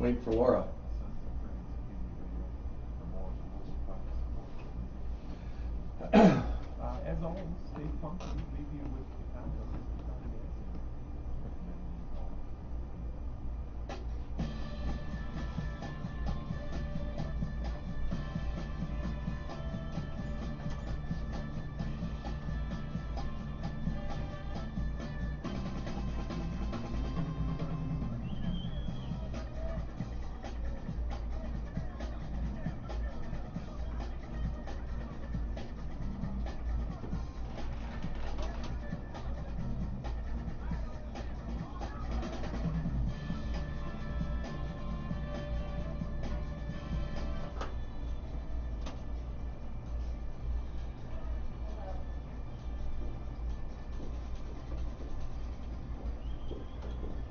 Wait for Laura. As always, stay funky. Leave you with the content of the dancing.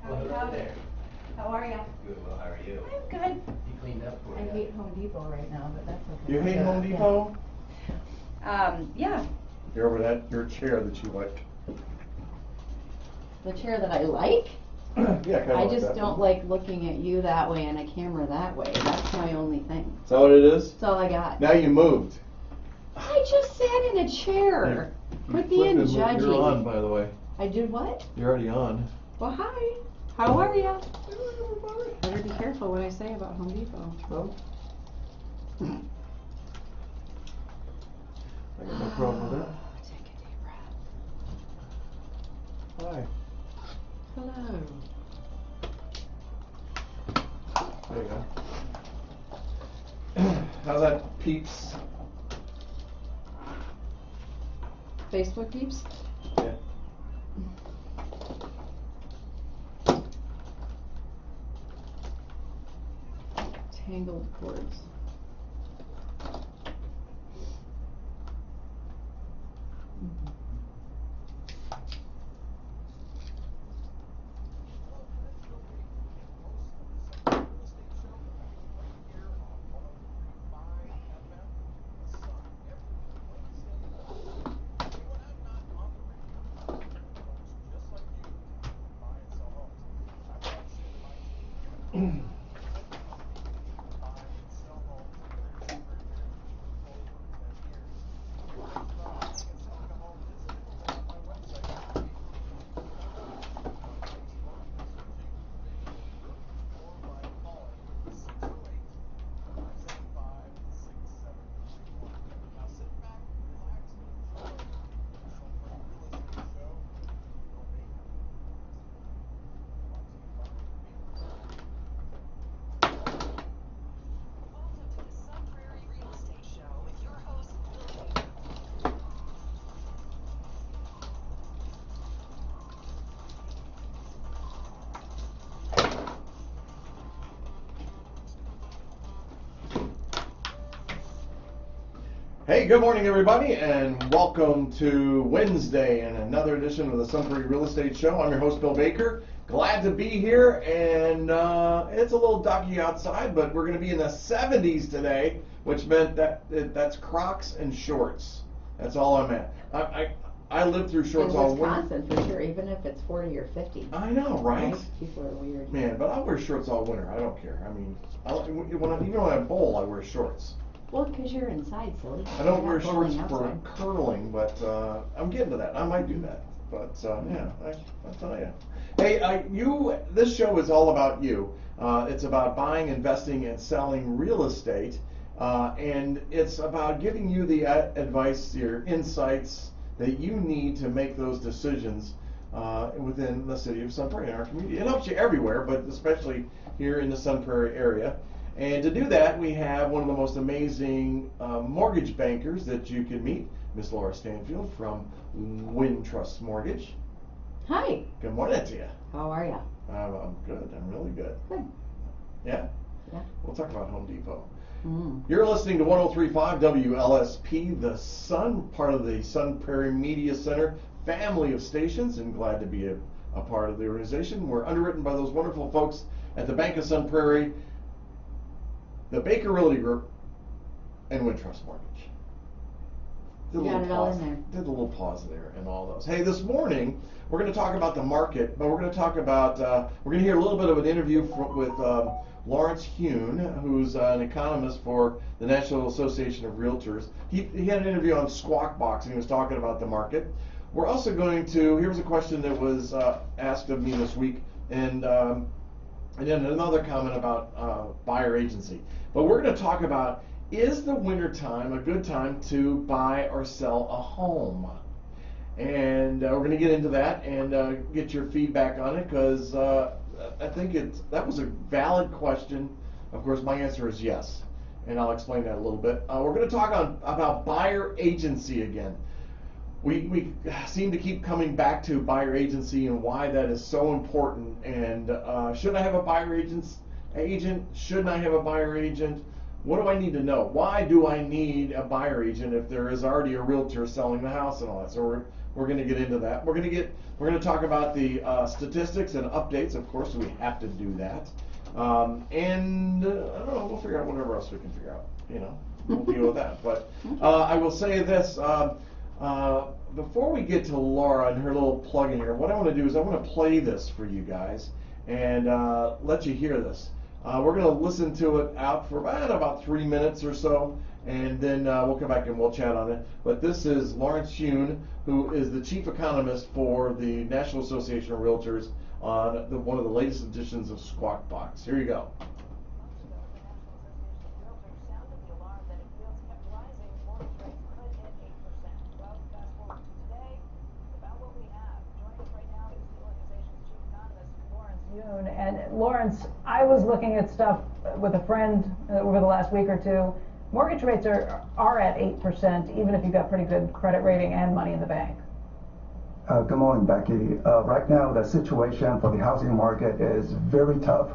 Hello there. How are you? Good, well, how are you? I'm good. You cleaned up for I you. hate Home Depot right now, but that's okay. You hate Home Depot? Yeah. You're over that your chair that you like. The chair that I like? Yeah, kind of I like just that don't one. like looking at you that way and a camera that way. That's my only thing. Is that what it is? That's all I got. Now you moved. I just sat in a chair. Quit being judgy. You're on, by the way. I did what? You're already on. Well, hi. How are you? Better be careful what I say about Home Depot. No? I got no problem with that. Take a deep breath. Hi. Hello. There you go. How's that, peeps? Facebook peeps? Yeah. Tangled cords. Hey, good morning, everybody, and welcome to Wednesday and another edition of the Sun Prairie Real Estate Show. I'm your host, Bill Baker. Glad to be here, and it's a little ducky outside, but we're going to be in the 70s today, which meant that's Crocs and shorts. That's all I'm at. I lived through shorts all winter. In Wisconsin, for sure, even if it's 40 or 50. I know, right? People are weird. Man, but I'll wear shorts all winter. I don't care. I mean, even when I bowl, I wear shorts. Well, because you're inside, silly. I don't wear You're not shorts bowling for outside. curling, but I'm getting to that. I might do that, but yeah, I'll tell you. Hey, this show is all about you. It's about buying, investing, and selling real estate, and it's about giving you the advice, your insights that you need to make those decisions within the city of Sun Prairie in our community. It helps you everywhere, but especially here in the Sun Prairie area. And to do that, we have one of the most amazing mortgage bankers that you can meet, Miss Laura Stanfield from Wintrust Mortgage. Hi. Good morning to you. How are you? I'm good. I'm really good. Good. Yeah? Yeah. We'll talk about Home Depot. Mm. You're listening to 103.5 WLSP, the Sun, part of the Sun Prairie Media Center family of stations, and glad to be a part of the organization. We're underwritten by those wonderful folks at the Bank of Sun Prairie, the Baker Realty Group, and Wintrust Mortgage. You got it all in there. Did a little pause there and all those. Hey, this morning we're going to talk about the market, but we're going to talk about, we're going to hear a little bit of an interview with Lawrence Hune, who's an economist for the National Association of Realtors. He had an interview on Squawk Box, and he was talking about the market. We're also going to, here's a question that was asked of me this week, and then another comment about buyer agency. But we're going to talk about, is the winter time a good time to buy or sell a home? And we're going to get into that and get your feedback on it, because I think that was a valid question. Of course, my answer is yes, and I'll explain that a little bit. We're going to talk about buyer agency again. We seem to keep coming back to buyer agency and why that is so important. And should I have a buyer agent? Shouldn't I have a buyer agent? What do I need to know? Why do I need a buyer agent if there is already a realtor selling the house and all that? So we're going to get into that. We're going to talk about the statistics and updates. Of course, we have to do that. And I don't know. We'll figure out whatever else we can figure out. We'll deal with that. But I will say this. Before we get to Laura and her little plug-in here, what I want to do is I want to play this for you guys and let you hear this. We're going to listen to it out for about 3 minutes or so, and then we'll come back and we'll chat on it. But this is Lawrence Hune, who is the chief economist for the National Association of Realtors, on one of the latest editions of Squawk Box. Here you go. And Lawrence, I was looking at stuff with a friend over the last week or two. Mortgage rates are at 8%, even if you've got pretty good credit rating and money in the bank. Good morning, Becky. Right now, the situation for the housing market is very tough.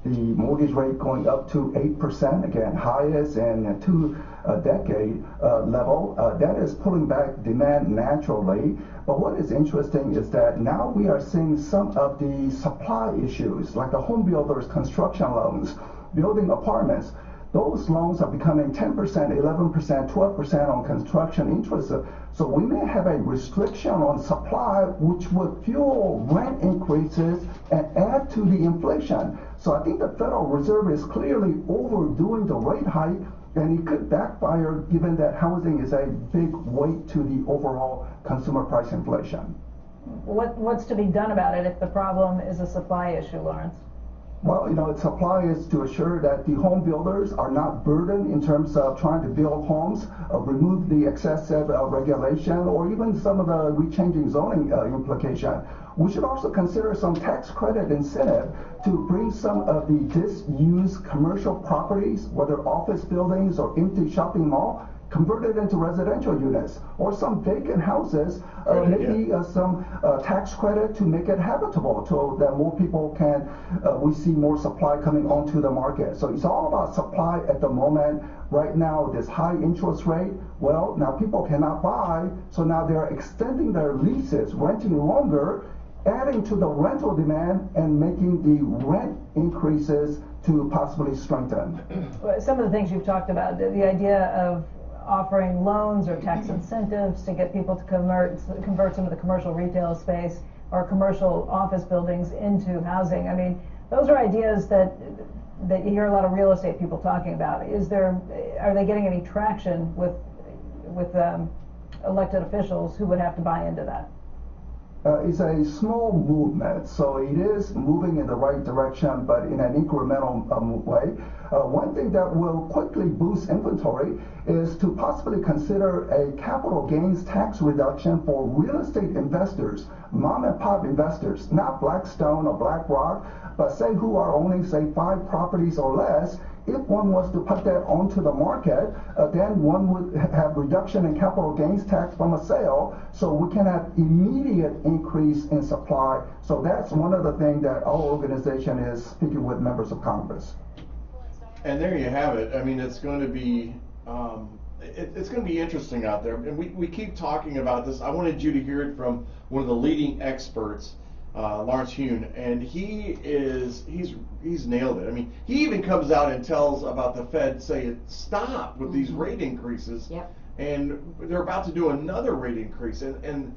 The mortgage rate going up to 8%, again, highest in 2 decade level. That is pulling back demand naturally. But what is interesting is that now we are seeing some of the supply issues, like the home builders' construction loans, building apartments. Those loans are becoming 10%, 11%, 12% on construction interest. So we may have a restriction on supply, which would fuel rent increases and add to the inflation. So I think the Federal Reserve is clearly overdoing the rate hike, and it could backfire given that housing is a big weight to the overall consumer price inflation. What's to be done about it if the problem is a supply issue, Lawrence? Well, supply is to assure that the home builders are not burdened in terms of trying to build homes, remove the excessive regulation, or even some of the rechanging zoning implication. We should also consider some tax credit incentive to bring some of the disused commercial properties, whether office buildings or empty shopping mall, converted into residential units, or some vacant houses, maybe some tax credit to make it habitable so that more people can, we see more supply coming onto the market. So it's all about supply at the moment. Right now, this high interest rate, well, now people cannot buy, so now they're extending their leases, renting longer, adding to the rental demand and making the rent increases to possibly strengthen. Some of the things you've talked about, the idea of offering loans or tax incentives to get people to convert some of the commercial retail space or commercial office buildings into housing. I mean, those are ideas that you hear a lot of real estate people talking about. Are they getting any traction with elected officials who would have to buy into that? It's a small movement, so it is moving in the right direction, but in an incremental way. One thing that will quickly boost inventory is to possibly consider a capital gains tax reduction for real estate investors, mom and pop investors, not Blackstone or BlackRock, but say who are owning, say, 5 properties or less. If one was to put that onto the market, then one would have reduction in capital gains tax from a sale, so we can have immediate increase in supply. So that's one of the things that our organization is speaking with members of Congress. And there you have it. I mean, it's going to be it's going to be interesting out there, and we keep talking about this. I wanted you to hear it from one of the leading experts, Lawrence Hune, and he's nailed it. I mean, he even comes out and tells about the Fed, say stop with these rate increases. Yep. and they're about to do another rate increase, and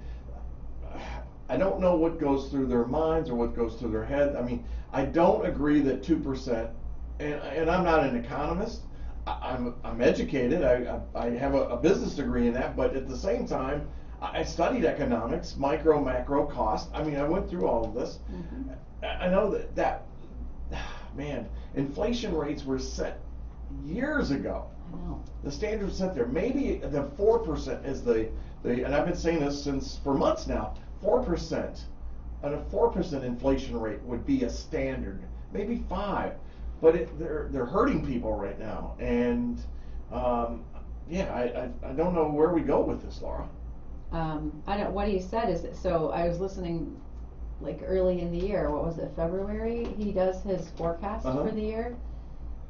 I don't know what goes through their minds or what goes through their head. I mean, I don't agree that 2%, and I'm not an economist. I'm educated. I have a business degree in that, but at the same time, I studied economics, micro, macro, cost. I mean, I went through all of this. I know that man, inflation rates were set years ago. I know. The standard was set there. Maybe the 4% is the and I've been saying this for months now. 4%, and a 4% inflation rate would be a standard. Maybe 5%, but they're hurting people right now, and I don't know where we go with this, Laura. I don't. What he said is that, so I was listening, like early in the year. What was it? February. He does his forecast for the year,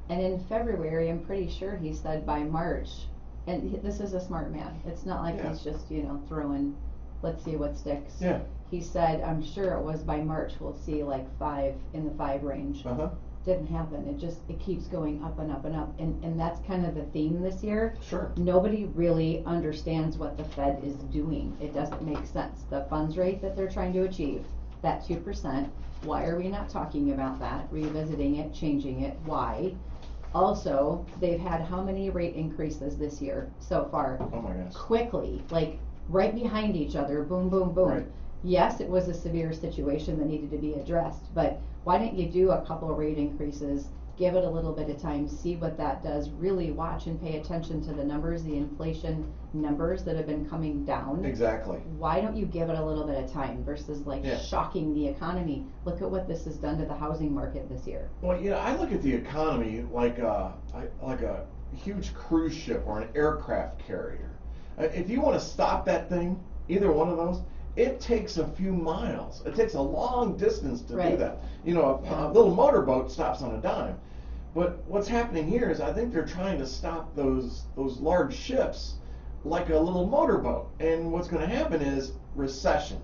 and in February, I'm pretty sure he said by March. And this is a smart man. It's not like he's just throwing. Let's see what sticks. Yeah. He said, I'm sure it was by March we'll see like 5 in the 5 range. Didn't happen. It keeps going up and up and up, and that's kind of the theme this year. Sure. Nobody really understands what the Fed is doing. It doesn't make sense. The funds rate that they're trying to achieve, that 2%, why are we not talking about that, revisiting it, changing it? Why? Also, they've had how many rate increases this year so far? Oh my gosh. Quickly, like right behind each other, boom, boom, boom. Right. Yes, it was a severe situation that needed to be addressed, but why didn't you do a couple of rate increases, give it a little bit of time, see what that does, really watch and pay attention to the numbers, the inflation numbers that have been coming down. Exactly. Why don't you give it a little bit of time versus shocking the economy? Look at what this has done to the housing market this year. Well, I look at the economy like a huge cruise ship or an aircraft carrier. If you want to stop that thing, either one of those, it takes a few miles. It takes a long distance to do that. A little motorboat stops on a dime. But what's happening here is I think they're trying to stop those large ships like a little motorboat. And what's going to happen is recession.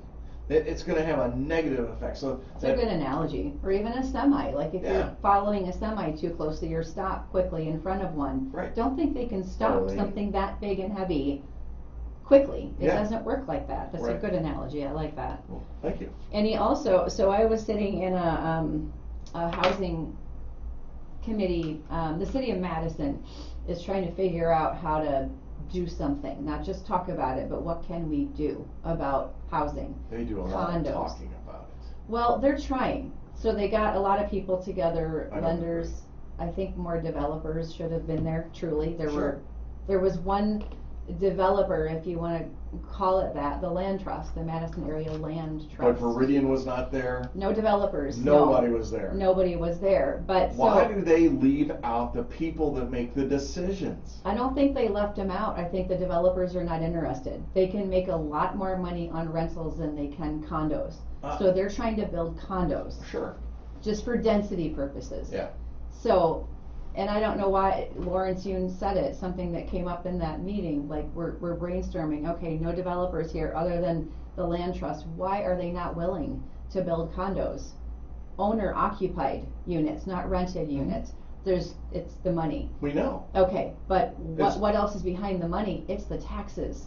It's going to have a negative effect. So it's a good analogy. Or even a semi. Like if you're following a semi too closely, you're stopped quickly in front of one. Right. Don't think they can stop something that big and heavy quickly. It doesn't work like that. That's a good analogy. I like that. Well, thank you. And he also, so I was sitting in a housing committee. The city of Madison is trying to figure out how to do something, not just talk about it, but what can we do about housing? They do a lot of talking about it. Well, they're trying. So they got a lot of people together, lenders. I think more developers should have been there. Truly, there was one developer, if you want to call it that, the land trust, the Madison Area Land Trust. But Viridian was not there. No developers. Nobody was there. Nobody was there. But why do they leave out the people that make the decisions? I don't think they left them out. I think the developers are not interested. They can make a lot more money on rentals than they can condos. So they're trying to build condos. Sure. Just for density purposes. Yeah. So, and I don't know why Lawrence Yoon said it, something that came up in that meeting, like we're brainstorming, okay, no developers here other than the land trust. Why are they not willing to build condos? Owner occupied units, not rented units. It's the money. We know. Okay, but what else is behind the money? It's the taxes.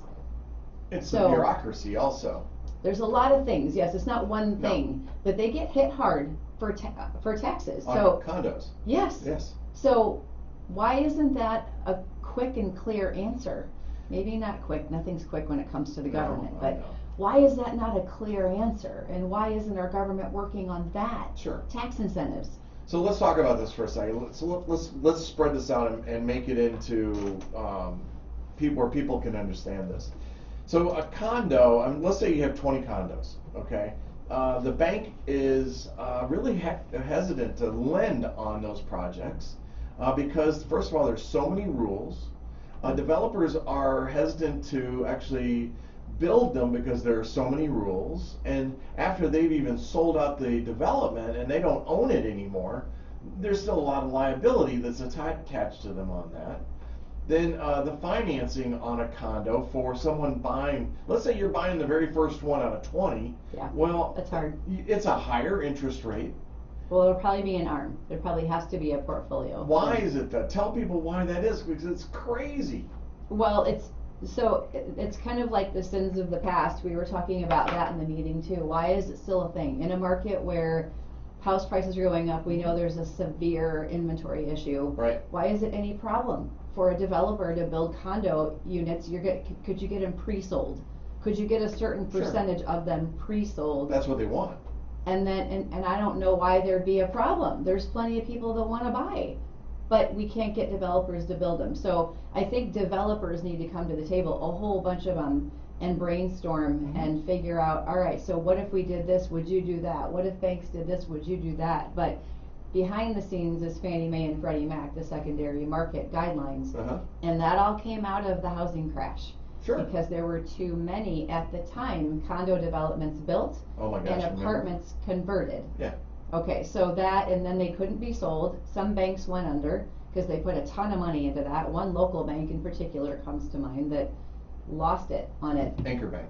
It's the bureaucracy also. There's a lot of things. Yes, it's not one thing, but they get hit hard for taxes. On condos. Yes. Yes. So why isn't that a quick and clear answer? Maybe not quick, nothing's quick when it comes to the government, but why is that not a clear answer? And why isn't our government working on that? Sure. Tax incentives. So let's talk about this for a second. Let's spread this out and make it into where people can understand this. So a condo, let's say you have 20 condos, okay? The bank is really hesitant to lend on those projects because, first of all, there's so many rules. Developers are hesitant to actually build them because there are so many rules. And after they've even sold out the development and they don't own it anymore, there's still a lot of liability that's attached to them on that. Then the financing on a condo for someone buying, let's say you're buying the very first one out of 20. Yeah, well, that's hard. It's a higher interest rate. Well, it'll probably be an ARM. There probably has to be a portfolio. Why is it that? Tell people why that is, because it's crazy. Well, So it's kind of like the sins of the past. We were talking about that in the meeting too. Why is it still a thing? In a market where house prices are going up, we know there's a severe inventory issue. Right. Why is it any problem for a developer to build condo units? Could you get them pre-sold? Could you get a certain Sure. percentage of them pre-sold? That's what they want. And then, and I don't know why there'd be a problem. There's plenty of people that wanna buy, but we can't get developers to build them. So I think developers need to come to the table, a whole bunch of them, and brainstorm and figure out, all right, so what if we did this, would you do that? What if banks did this, would you do that? But behind the scenes is Fannie Mae and Freddie Mac, the secondary market guidelines. And that all came out of the housing crash. Sure. Because there were too many, at the time, condo developments built Oh my gosh. and remember? apartments converted. Yeah. Okay, so that, and then they couldn't be sold. Some banks went under because they put a ton of money into that. One local bank in particular comes to mind that lost it on it. Anchor Bank.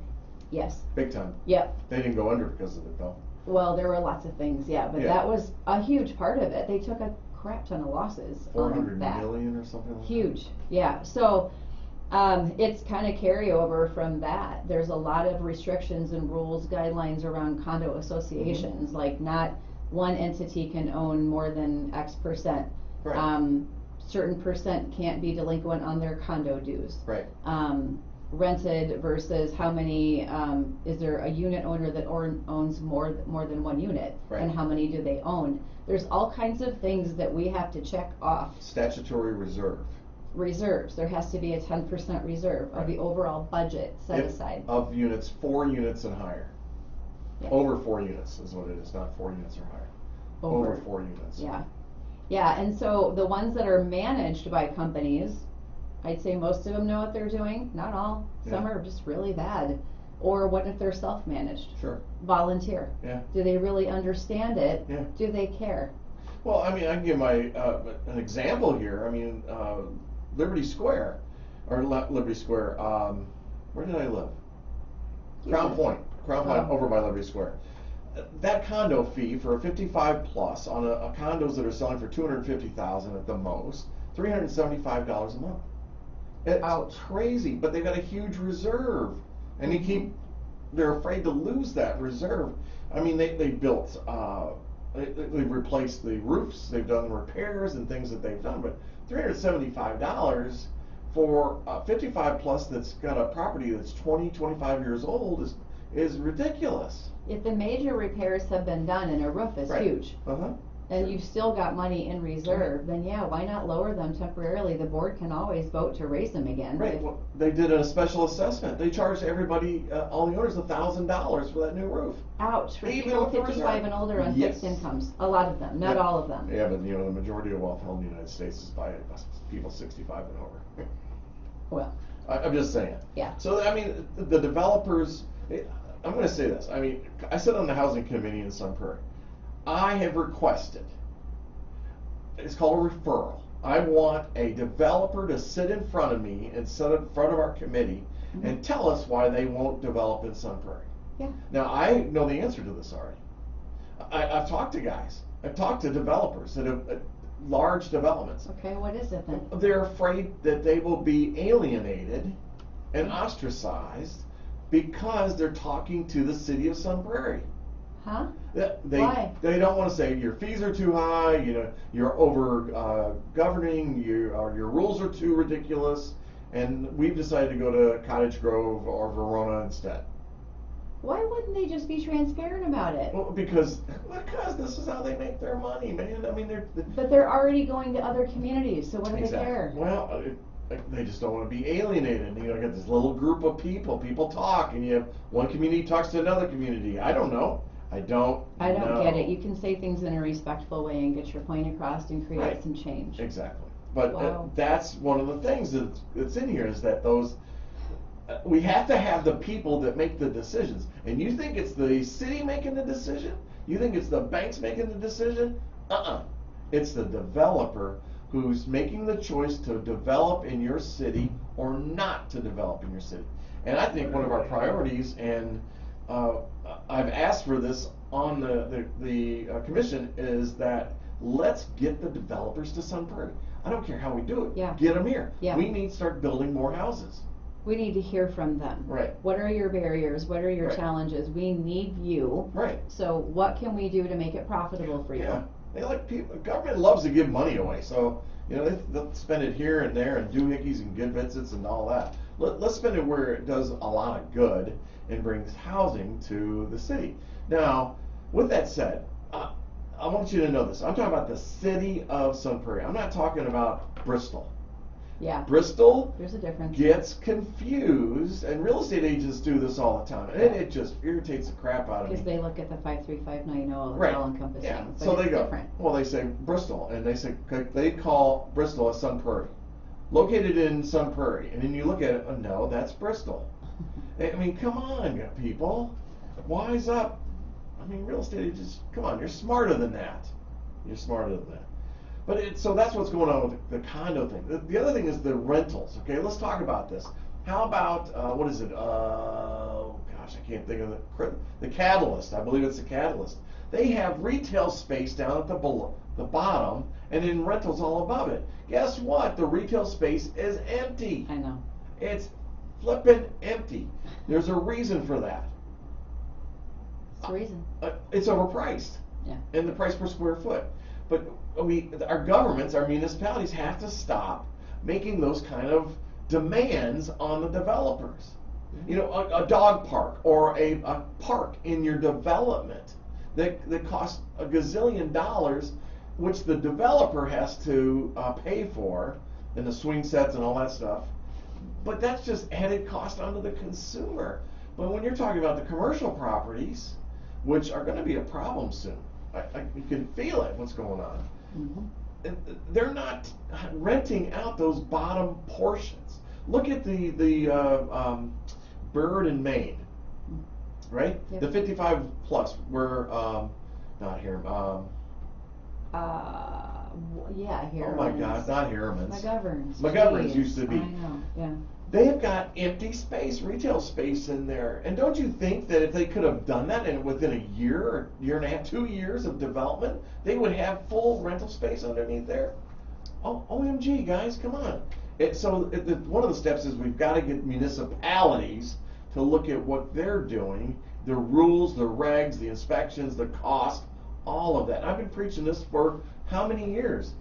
Yes. Big time. Yep. They didn't go under because of it though. Well, there were lots of things, yeah, but Yeah. that was a huge part of it. They took a crap ton of losses 400 on that. million or something like Huge, yeah. So it's kind of carryover from that. There's a lot of restrictions and rules, guidelines around condo associations, like not one entity can own more than X percent. that. Right. Certain percent can't be delinquent on their condo dues. Right. Rented versus how many, is there a unit owner that owns more than one unit? Right. And how many do they own? There's all kinds of things that we have to check off. Statutory reserve. Reserves, there has to be a 10% reserve of the overall budget set If- aside. Of units, 4 units and higher. Yeah. Over 4 units is what it is, not 4 units or higher. Over 4 units. Yeah, yeah, and so the ones that are managed by companies, I'd say most of them know what they're doing, not all. Some Yeah. are just really bad. Or what if they're self-managed? Sure. Volunteer. Yeah. Do they really understand it? Yeah. Do they care? Well, I mean, I can give my an example here. I mean, Liberty Square, or Liberty Square. Where did I live? Crown Point. Crown Point, Oh. over by Liberty Square. That condo fee for a 55 plus on a condos that are selling for 250,000 at the most, $375 a month. It's Ouch. crazy, but they've got a huge reserve, and they're afraid to lose that reserve. I mean, they built, they've replaced the roofs, they've done repairs and things that they've done, but $375 for 55 plus that's got a property that's 20, 25 years old is ridiculous. If the major repairs have been done and a roof is Right. huge, Uh-huh. and you've still got money in reserve, then yeah, why not lower them temporarily? The board can always vote to raise them again. Right. If- Well, they did a special assessment. They charged everybody, all the owners, $1,000 for that new roof. Ouch, for Even people with the 55 and older on Yes. fixed incomes. A lot of them, not Yeah. all of them. Yeah, but the majority of wealth held in the United States is by people 65 and over. Well, I'm just saying. Yeah. So I mean, the developers. I'm going to say this. I mean, I sit on the housing committee in Sun Prairie. I have requested. It's called a referral. I want a developer to sit in front of me and sit in front of our committee and tell us why they won't develop in Sun Prairie. yeah. Now, I know the answer to this already. I've talked to guys. I've talked to developers that have large developments. Okay, what is it then? They're afraid that they will be alienated and ostracized because they're talking to the city of Sun Prairie. Huh? Why? They don't want to say your fees are too high. You know, you're over governing. Your rules are too ridiculous. And we've decided to go to Cottage Grove or Verona instead. Why wouldn't they just be transparent about it? Well, because this is how they make their money, man. I mean, But they're already going to other communities, so what do they care? Well, they just don't want to be alienated. You know, you got this little group of people. People talk, and you have one community talks to another community. I don't know. I don't know. Get it. You can say things in a respectful way and get your point across and create Right. some change. Exactly. But Wow. that's one of the things that's in here is that we have to have the people that make the decisions. And you think it's the city making the decision? You think it's the banks making the decision? It's the developer who's making the choice to develop in your city or not to develop in your city. And I think one of our priorities, and I've asked for this on the commission, is that let's get the developers to Sun Prairie. I don't care how we do it. Yeah. Get them here. Yeah. We need to start building more houses. We need to hear from them. Right. What are your barriers? What are your Right. challenges? We need you. Right. So what can we do to make it profitable for you? Yeah. They like people. Government loves to give money away, so they'll spend it here and there and doohickeys and good visits and all that. Let's spend it where it does a lot of good and brings housing to the city. Now, with that said, I want you to know this. I'm talking about the city of Sun Prairie. I'm not talking about Bristol. Yeah. Bristol There's a difference. gets confused, and real estate agents do this all the time, and it just irritates the crap out of me. Because they look at the 53590, it's Right. all encompassing. Yeah. But So it's they go. different. Well, they say Bristol, and they call Bristol a Sun Prairie, located in Sun Prairie, and then you look at it. Oh, no, that's Bristol. I mean, come on, people, wise up. I mean, real estate agents, come on, you're smarter than that. You're smarter than that. But so that's what's going on with the condo thing. The other thing is the rentals. Okay, let's talk about this. How about what is it? Gosh, I can't think of the Catalyst. I believe it's the Catalyst. They have retail space down at the bottom, and then rentals all above it. Guess what? The retail space is empty. I know. It's flippin' empty. There's a reason for that. It's the reason. It's overpriced. Yeah. And the price per square foot. But our governments, our municipalities have to stop making those kind of demands on the developers. You know, a dog park or a park in your development that costs a gazillion dollars, which the developer has to pay for, and the swing sets and all that stuff. But that's just added cost onto the consumer. But when you're talking about the commercial properties, which are going to be a problem soon, you can feel it, what's going on. Mm-hmm. They're not renting out those bottom portions. Look at the Bird in Maine, right? Yep. The 55 plus were not here. Yeah, here. Oh my God, not Harriman's. McGovern's used to be. I know. Yeah. They've got empty space, retail space in there. And don't you think that if they could have done that and within a year or year and a half, 2 years of development, they would have full rental space underneath there? Oh, OMG, guys, come on. One of the steps is we've got to get municipalities to look at what they're doing, the rules, the regs, the inspections, the cost, all of that. I've been preaching this for how many years?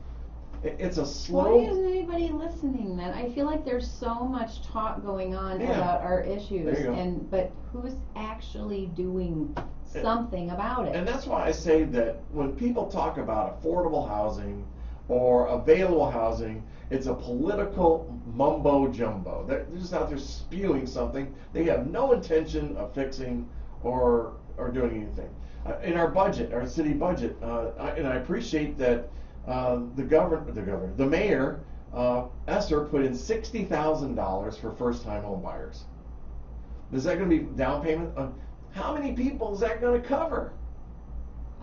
It's a slow. Why isn't anybody listening then? I feel like there's so much talk going on Yeah. about our issues, There you go. but who's actually doing something about it? And that's why I say that when people talk about affordable housing or available housing, it's a political mumbo jumbo. They're just out there spewing something. They have no intention of fixing or doing anything. In our budget, our city budget, and I appreciate that. The mayor, Esser, put in $60,000 for first-time home buyers. Is that going to be down payment? How many people is that going to cover?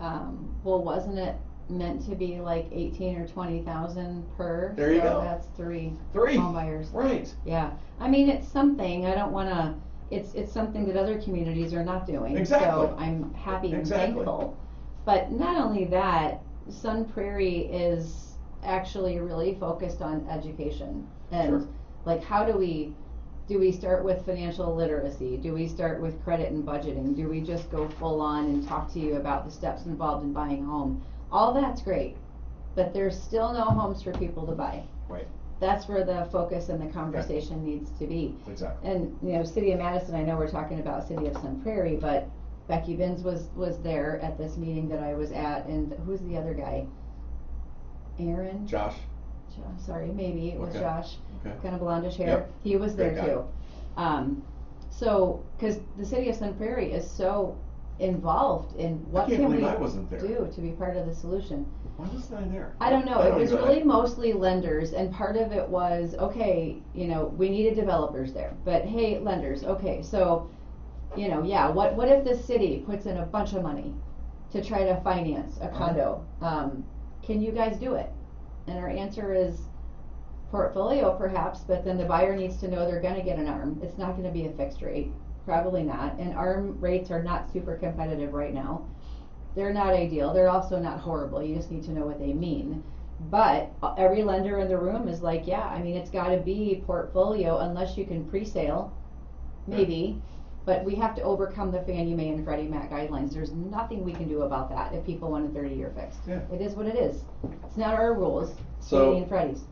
Well, wasn't it meant to be like 18 or 20,000 per? There you go. That's three Three. home buyers. Right. Yeah. I mean, it's something. I don't want to. It's something that other communities are not doing. Exactly. So I'm happy and thankful. But not only that, Sun Prairie is actually really focused on education and Sure. like how do we start with financial literacy? Do we start with credit and budgeting? Do we just go full on and talk to you about the steps involved in buying a home? All that's great, but there's still no homes for people to buy. Right. That's where the focus and the conversation needs to be. Exactly. And City of Madison, I know we're talking about City of Sun Prairie, but Becky Binns was there at this meeting that I was at, and who's the other guy? Aaron? Josh. Sorry, maybe it was Okay. Josh. Okay. Kind of blondish hair. Yep. He was there Great guy. too. So, because the City of Sun Prairie is so involved in what I can't can we believe I wasn't there. do to be part of the solution. Why wasn't I there? I don't know. It was even- really mostly lenders, and part of it was, okay, we needed developers there, but hey, lenders, okay, so, what if the city puts in a bunch of money to try to finance a condo? Can you guys do it? And our answer is portfolio perhaps, but then the buyer needs to know they're gonna get an ARM. It's not gonna be a fixed rate, probably not, and ARM rates are not super competitive right now. They're not ideal. They're also not horrible. You just need to know what they mean. But every lender in the room is like, yeah, I mean, it's gotta be portfolio unless you can pre-sale, maybe. But we have to overcome the Fannie Mae and Freddie Mac guidelines. There's nothing we can do about that if people want a 30-year fixed. Yeah. It is what it is. It's not our rules, So- Fannie and Freddie's.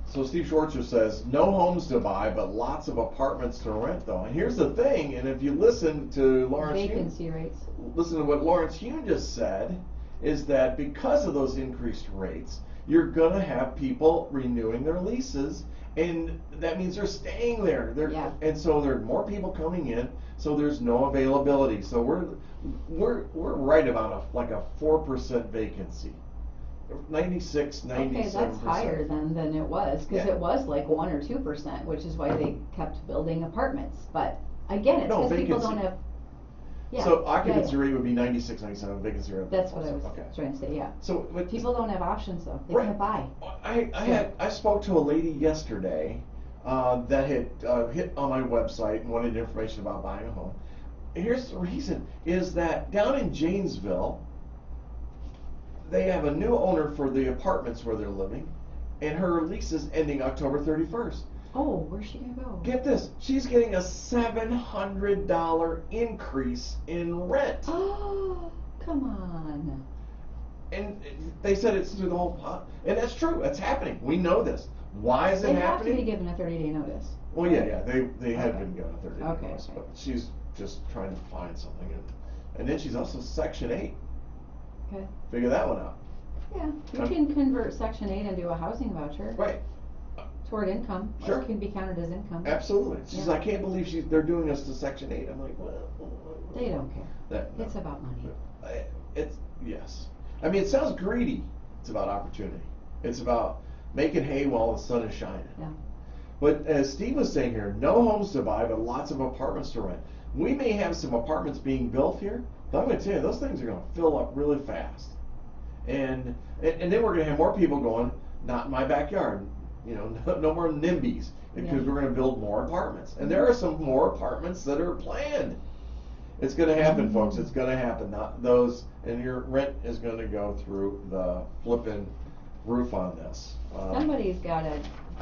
So Steve Schwartzer says, no homes to buy, but lots of apartments to rent, though. And here's the thing, and if you listen to Lawrence Vacancy rates. listen to what Lawrence Hune just said, is that because of those increased rates, you're going to have people renewing their leases, and that means they're staying there. Yeah. And so there are more people coming in, so there's no availability. So we're right about a 4% vacancy. 96, 97%. Okay, that's higher than it was, because Yeah. it was like 1 or 2%, which is why they kept building apartments. But again, it's No, because people vacancy. don't have. Yeah. So occupancy yeah. rate would be 96, 97, vacancy rate. That's what I was Okay. trying to say. Yeah. So but People don't have options though. They Right. can't buy. I spoke to a lady yesterday that had hit on my website and wanted information about buying a home. And here's the reason: is that down in Janesville, they have a new owner for the apartments where they're living, and her lease is ending October 31st. Oh, where's she gonna go? Get this: she's getting a $700 increase in rent. Oh, come on. And they said it's through the whole pot. And that's true. It's happening. We know this. Why is it They have to happening? be given a 30-day notice. Well, yeah. They had Okay. been given a 30-day Okay, notice, okay. but she's just trying to find something. And then she's also Section 8. Okay. Figure that one out. Yeah, you Okay. can convert Section 8 into a housing voucher Right. toward income. Sure. It can be counted as income. Absolutely. She says, Yeah. I can't believe they're doing us to Section 8. I'm like, well. They don't care. That, It's about money. It's, yes. I mean, it sounds greedy. It's about opportunity. It's about making hay while the sun is shining. Yeah. But as Steve was saying here, no homes to buy, but lots of apartments to rent. We may have some apartments being built here, but I'm going to tell you, those things are going to fill up really fast. And then we're going to have more people going, not in my backyard, no more NIMBYs, because Yeah. we're going to build more apartments. And there are some more apartments that are planned. It's going to happen, folks. It's going to happen. Not those, and your rent is going to go through the flipping roof on this. Somebody's got to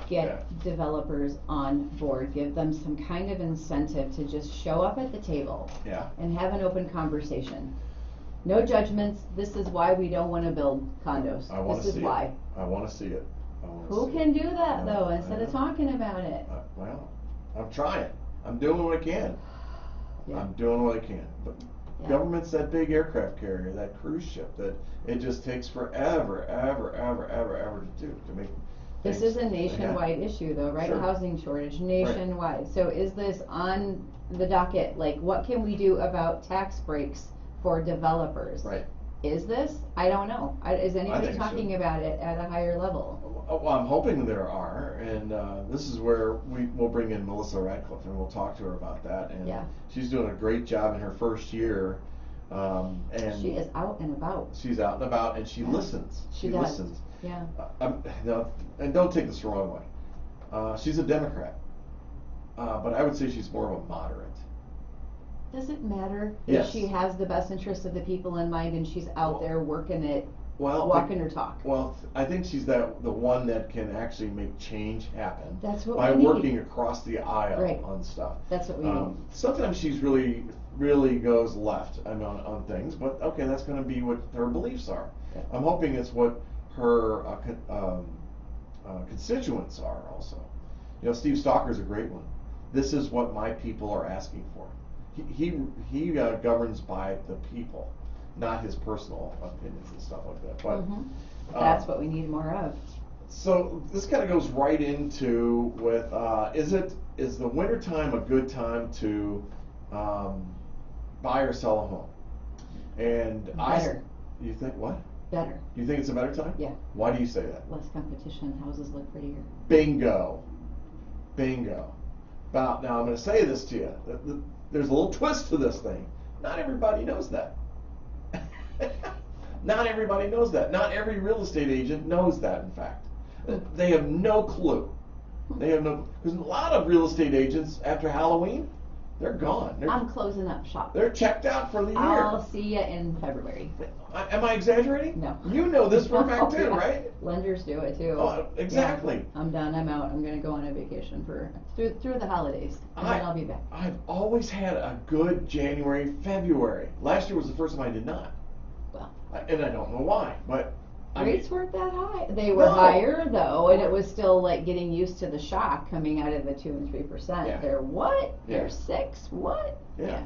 get Yeah. developers on board, give them some kind of incentive to just show up at the table Yeah. and have an open conversation. No judgments. This is why we don't want to build condos. I want This to is see why. it. I want to see it. I wanna Who see can it. do that No, though I instead of know. talking about it? Well, I'm trying. I'm doing what I can. Yeah. I'm doing what I can. But Yeah. government's that big aircraft carrier, that cruise ship, that it just takes forever, ever to do, to make This things is a nationwide happen. issue though, right? Sure. Housing shortage nationwide. So is this on the docket? Like, what can we do about tax breaks for developers? Right. Is this? I don't know. Is anybody think so. talking about it at a higher level? Well, I'm hoping there are, and this is where we'll bring in Melissa Radcliffe, and we'll talk to her about that. And Yeah. she's doing a great job in her first year, and She is out and about. she's out and about, and she Yeah. listens. She does. listens. Yeah. No, and don't take this the wrong way. She's a Democrat, but I would say she's more of a moderate. Does it matter Yes. if she has the best interests of the people in mind and she's out there working it, Well, walking her talk? Well, I think she's the one that can actually make change happen That's what by we need. working across the aisle Right. on stuff. That's what we need. Sometimes she's really goes left on things, but okay, that's going to be what her beliefs are. Okay. I'm hoping it's what her constituents are also. Steve Stalker's a great one. This is what my people are asking for. He governs by the people, not his personal opinions and stuff like that. But Mhm. That's what we need more of. so this kind of goes right into with is the winter time a good time to buy or sell a home? And Better. You think what? Better. You think it's a better time? Yeah. Why do you say that? Less competition. Houses look prettier. Bingo. Now I'm going to say this to you. There's a little twist to this thing. Not everybody knows that. Not everybody knows that. Not every real estate agent knows that, in fact. They have no clue. Because a lot of real estate agents, after Halloween, They're gone. I'm closing up shop. They're checked out for the year. I'll see you in February. Am I exaggerating? No. You know this for a fact too, Yeah. right? Lenders do it too. Oh, exactly. Yeah. I'm done. I'm out. I'm gonna go on a vacation through the holidays, and then I'll be back. I've always had a good January, February. Last year was the first time I did not. Well, And I don't know why, but rates weren't that high. They were No. higher though, and it was still like getting used to the shock coming out of the 2 and 3%. Yeah. They're what? Yeah. They're 6? What? Yeah.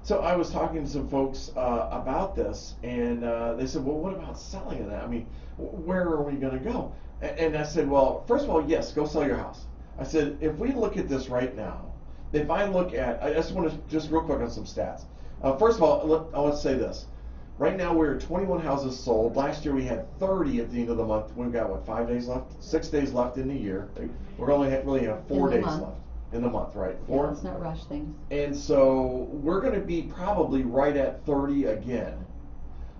So I was talking to some folks about this, and they said, well, what about selling it? I mean, where are we going to go? And I said, well, first of all, yes, go sell your house. I said, if we look at this right now, if I look at, I just want to, just real quick on some stats. First of all, let's say this. Right now, we're 21 houses sold. Last year, we had 30 at the end of the month. We've got, what, 5 days left? 6 days left in the year. We're only really have 4 days left in the month, right? 4? Yeah, let's not rush things. And so we're going to be probably right at 30 again,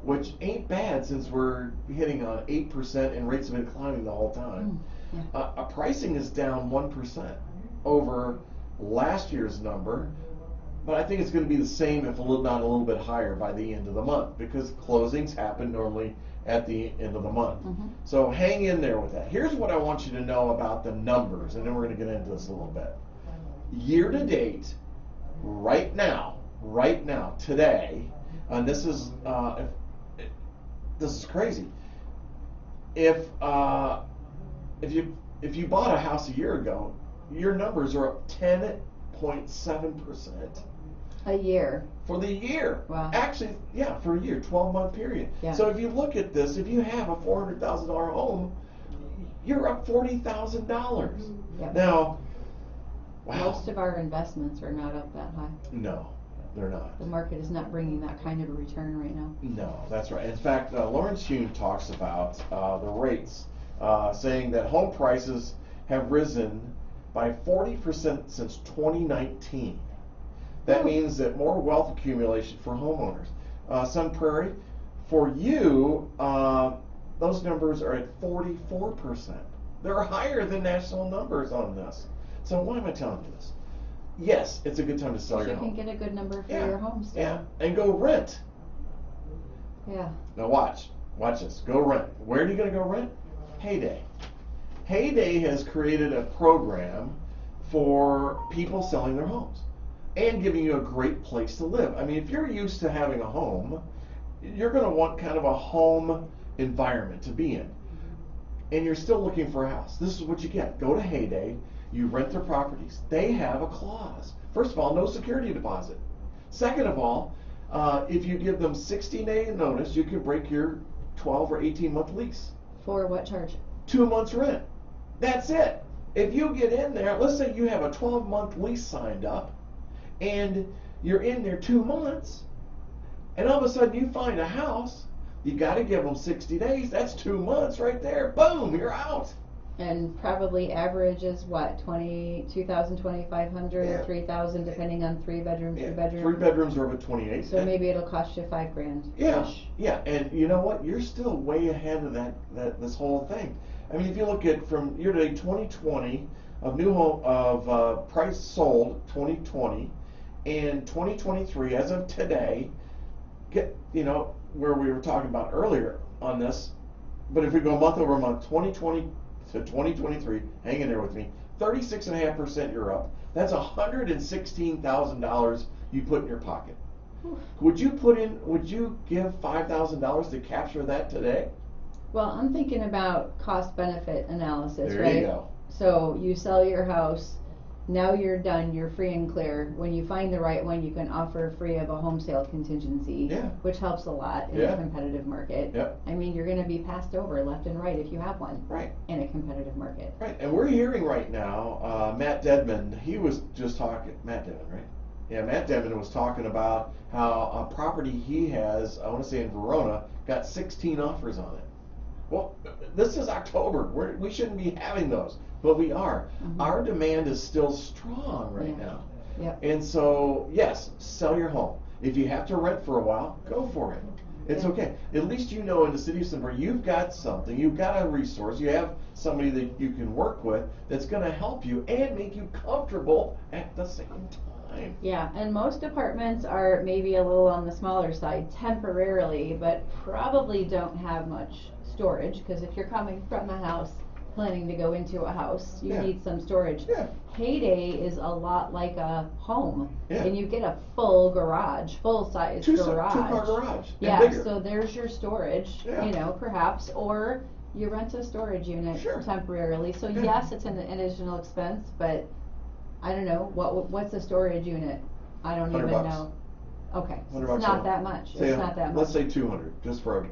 which ain't bad since we're hitting on 8% and rates have been climbing the whole time. Yeah. Pricing is down 1% over last year's number, but I think it's going to be the same, if not a little bit higher by the end of the month, because closings happen normally at the end of the month. Mhm. So hang in there with that. Here's what I want you to know about the numbers, and then we're going to get into this a little bit. Year to date, right now, today, and this is crazy. If you bought a house a year ago, your numbers are up 10.7%. A year. For the year. Wow. Actually, yeah, for a year, 12-month period. Yeah. So if you look at this, if you have a $400,000 home, you're up $40,000. Yep. Now, wow. Most of our investments are not up that high. No, they're not. The market is not bringing that kind of a return right now. No, that's right. In fact, Lawrence Hume talks about the rates, saying that home prices have risen by 40% since 2019. That means that more wealth accumulation for homeowners. Sun Prairie, for you, those numbers are at 44%. They're higher than national numbers on this. So why am I telling you this? Yes, it's a good time to sell your You home. can get a good number for Yeah. your home still. Yeah, and go rent. Yeah. Now watch this. Go rent. Where are you going to go rent? Heyday. Heyday has created a program for people selling their homes and giving you a great place to live. I mean, if you're used to having a home, you're going to want kind of a home environment to be in. And you're still looking for a house. This is what you get. Go to Heyday. You rent their properties. They have a clause. First of all, no security deposit. Second of all, if you give them 60-day notice, you can break your 12 or 18-month lease. For what charge? 2 months rent. That's it. If you get in there, let's say you have a 12-month lease signed up, and you're in there 2 months, and all of a sudden you find a house, you got to give them 60 days. That's 2 months right there. Boom, you're out. And probably average is what, 2,000, 2,500, Yeah. 3,000, depending on 3 bedroom, 2 bedroom. 3 bedrooms are over 28. So maybe it'll cost you $5,000. Yeah, yeah, and you know what? You're still way ahead of this whole thing. I mean, if you look at from year to date 2020 of new home price sold 2020 and 2023 as of today, where we were talking about earlier on this, but if we go month over month, 2020 to 2023, hang in there with me, 36.5% you're up. That's $116,000 you put in your pocket. Would you give $5,000 to capture that today? Well, I'm thinking about cost benefit analysis, There right? you go. So you sell your house, now you're done, you're free and clear. When you find the right one, you can offer free of a home sale contingency, Yeah. which helps a lot in Yeah. a competitive market. Yep. I mean, you're going to be passed over left and right if you have one Right. in a competitive market. Right, and we're hearing right now, Matt Dedman, he was just talking, Matt Dedman, right? Yeah, Matt Dedman was talking about how a property he has, I want to say in Verona, got 16 offers on it. Well, this is October. We shouldn't be having those, but we are. Mhm. Our demand is still strong right Yeah. now. Yep. And so, yes, sell your home. If you have to rent for a while, go for it. It's Yeah. okay. At least you know in the city of Sun Prairie, you've got something, you've got a resource, you have somebody that you can work with that's going to help you and make you comfortable at the same time. time. Yeah, and most apartments are maybe a little on the smaller side temporarily, but probably don't have much storage, because if you're coming from a house planning to go into a house, you Yeah. need some storage. Yeah. Heyday is a lot like a home, Yeah. and you get a full garage, full size garage. Two-car garage. Yeah, and bigger. so there's your storage, Yeah. you know, perhaps, or you rent a storage unit Sure. temporarily. So Yeah. yes, it's an additional expense, but I don't know, what's a storage unit? I don't even $100. know. Okay, so $100 it's a not month. that much, Say it's not that much. Let's say 200, just for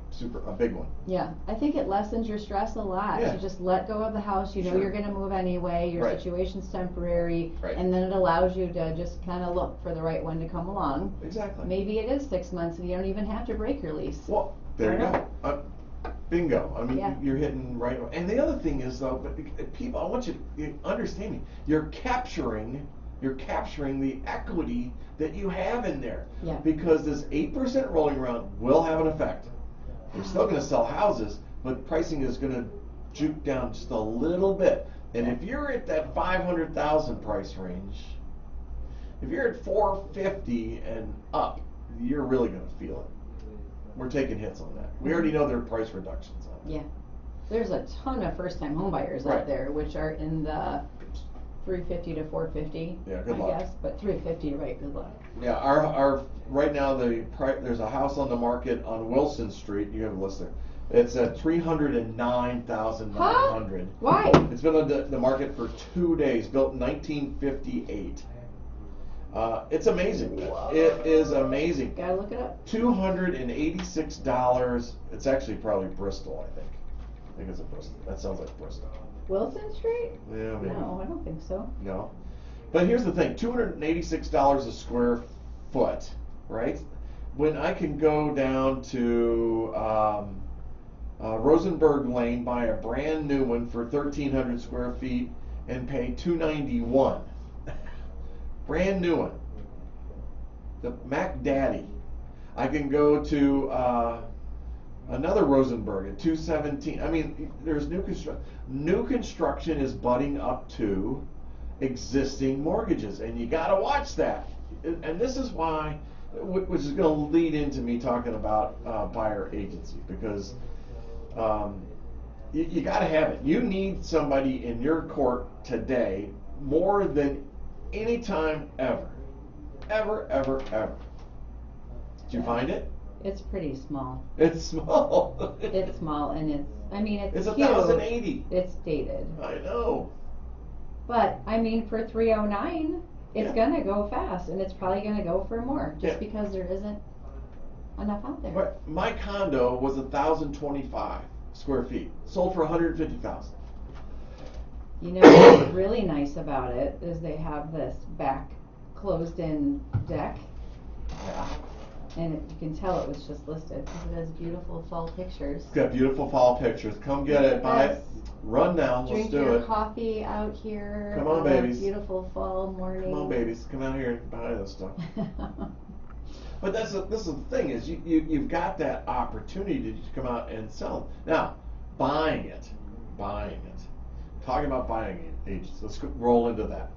a big one. Yeah, I think it lessens your stress a lot. Yeah. You just let go of the house, you know Sure. you're gonna move anyway, your Right. situation's temporary, Right. and then it allows you to just kinda look for the right one to come along. Exactly. Maybe it is 6 months and you don't even have to break your lease. Well, there you I go. Bingo. I mean, Yeah. you're hitting right. And the other thing is though, but people, I want you to understand me. You're capturing the equity that you have in there. Yeah. Because this 8% rolling around will have an effect. You're still going to sell houses, but pricing is going to juke down just a little bit. And if you're at that 500,000 price range, if you're at 450 and up, you're really going to feel it. We're taking hits on that. We already know there are price reductions on it. Yeah, there's a ton of first-time homebuyers Right. out there, which are in the 350 to 450. Yeah, good I luck. guess, but 350, right? Good luck. Yeah, our right now there's a house on the market on Wilson Street. You have a list there. It's at 309,900. Why? It's been on the market for 2 days. Built in 1958. It's amazing. It is amazing. Gotta look it up. $286. It's actually probably Bristol, I think. I think it's a Bristol. That sounds like Bristol. Wilson Street? Yeah, maybe. No, I don't think so. No. But here's the thing, $286 a square foot, right? When I can go down to Rosenberg Lane, buy a brand new one for 1,300 square feet and pay $291. Brand new one. The Mac Daddy. I can go to another Rosenberg at 217. I mean, there's new construction. New construction is butting up to existing mortgages, and you got to watch that. And this is why, which is going to lead into me talking about buyer agency, because you got to have it. You need somebody in your court today more than any time ever. Ever. Did you find it? It's pretty small. It's small. It's small, and it's It's cute. 1,080. It's dated. I know. But, I mean, for 309, it's Yeah. gonna go fast, and it's probably gonna go for more, just Yeah. because there isn't enough out there. But my condo was 1,025 square feet. Sold for 150,000. You know what's really nice about it is they have this back closed-in deck, Yeah. and you can tell it was just listed because it has beautiful fall pictures. It's got beautiful fall pictures. Come get it. Buy it. Run now. Let's Drink do your it. coffee out here. Come on, on a babies. beautiful fall morning. Come on, babies. Come out here and buy this stuff. But this is the thing is you've got that opportunity to come out and sell it. Now, buying it. Talking about buying agents. Let's roll into that.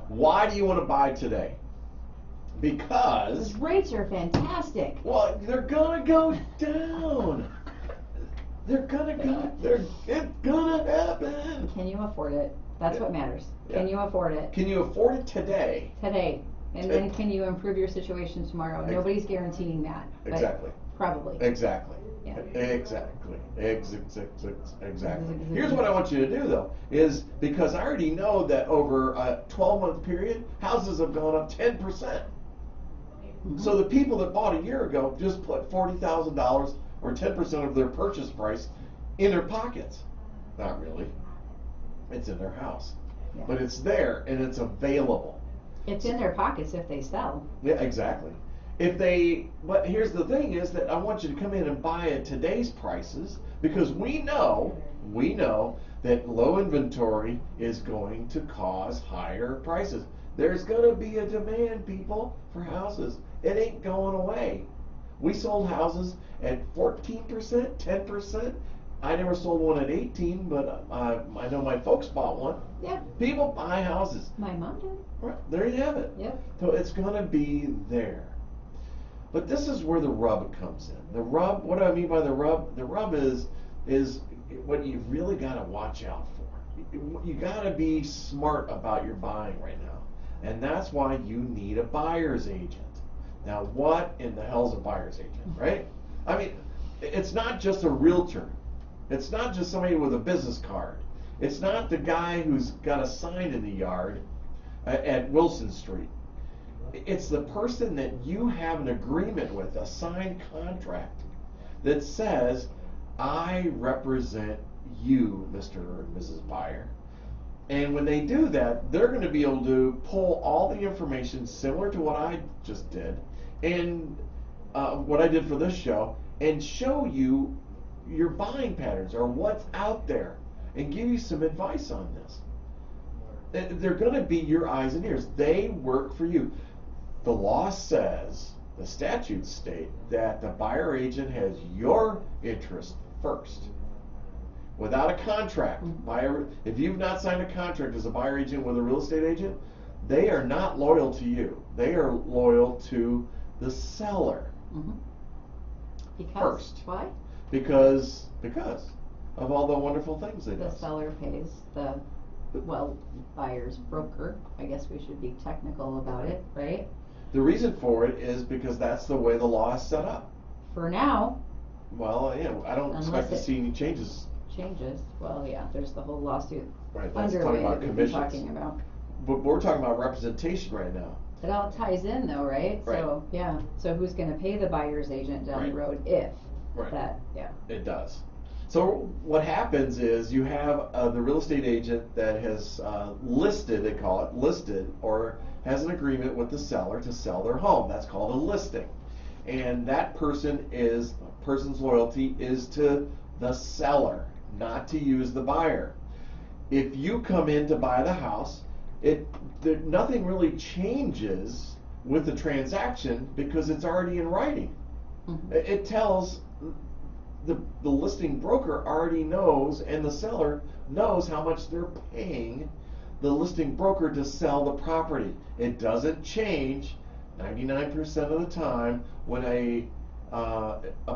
Why do you want to buy today? Because Those rates are fantastic. well, they're gonna go down. It's gonna happen. Can you afford it? That's Yeah. what matters. Yeah. Can you afford it Can you afford it today? today? And then can you improve your situation tomorrow? Nobody's guaranteeing that. But Exactly. Probably. Exactly. Yeah. Exactly. Here's what I want you to do though, is because I already know that over a 12-month period, houses have gone up 10%. So the people that bought a year ago just put $40,000 or 10% of their purchase price in their pockets. Not really. It's in their house. Yeah. But it's there and it's available. It's in their pockets if they sell. Yeah, exactly. But here's the thing is that I want you to come in and buy at today's prices because we know that low inventory is going to cause higher prices. There's going to be a demand, people, for houses. It ain't going away. We sold houses at 14%, 10%, I never sold one at 18, but I know my folks bought one. Yeah, People buy houses. my mom did. Right, there you have it. Yep. So it's going to be there. But this is where the rub comes in. The rub, what do I mean by the rub? The rub is what you really got to watch out for. You got to be smart about your buying right now. And that's why you need a buyer's agent. Now, what in the hell's a buyer's agent, right? I mean, it's not just a realtor. It's not just somebody with a business card. It's not the guy who's got a sign in the yard at Wilson Street. It's the person that you have an agreement with, a signed contract that says, I represent you, Mr. or Mrs. Buyer. And when they do that, they're going to be able to pull all the information similar to what I just did and what I did for this show and show you your buying patterns or what's out there and give you some advice on this. They're going to be your eyes and ears. They work for you. The law says, the statutes state that the buyer agent has your interest first. Without a contract, if you've not signed a contract as a buyer agent with a real estate agent, they are not loyal to you. They are loyal to the seller. Mm-hmm. Because First. why? Because of all the wonderful things they do. The seller pays the buyer's broker. I guess we should be technical about it, right? The reason for it is because that's the way the law is set up. For now, Well, yeah, I don't expect to see any changes. changes. Well, yeah, there's the whole lawsuit Right, that's underway talking about that we've been commissions. talking about. But we're talking about representation right now. It all ties in though, right? Right. So, yeah, so who's gonna pay the buyer's agent down the Right. road if Right. that, yeah. It does. So what happens is you have the real estate agent that has listed, they call it listed, or has an agreement with the seller to sell their home. That's called a listing. And that person's loyalty is to the seller, not to use the buyer. If you come in to buy the house, nothing really changes with the transaction because it's already in writing. Mhm. It tells the listing broker already knows, and the seller knows how much they're paying the listing broker to sell the property. It doesn't change 99% of the time when a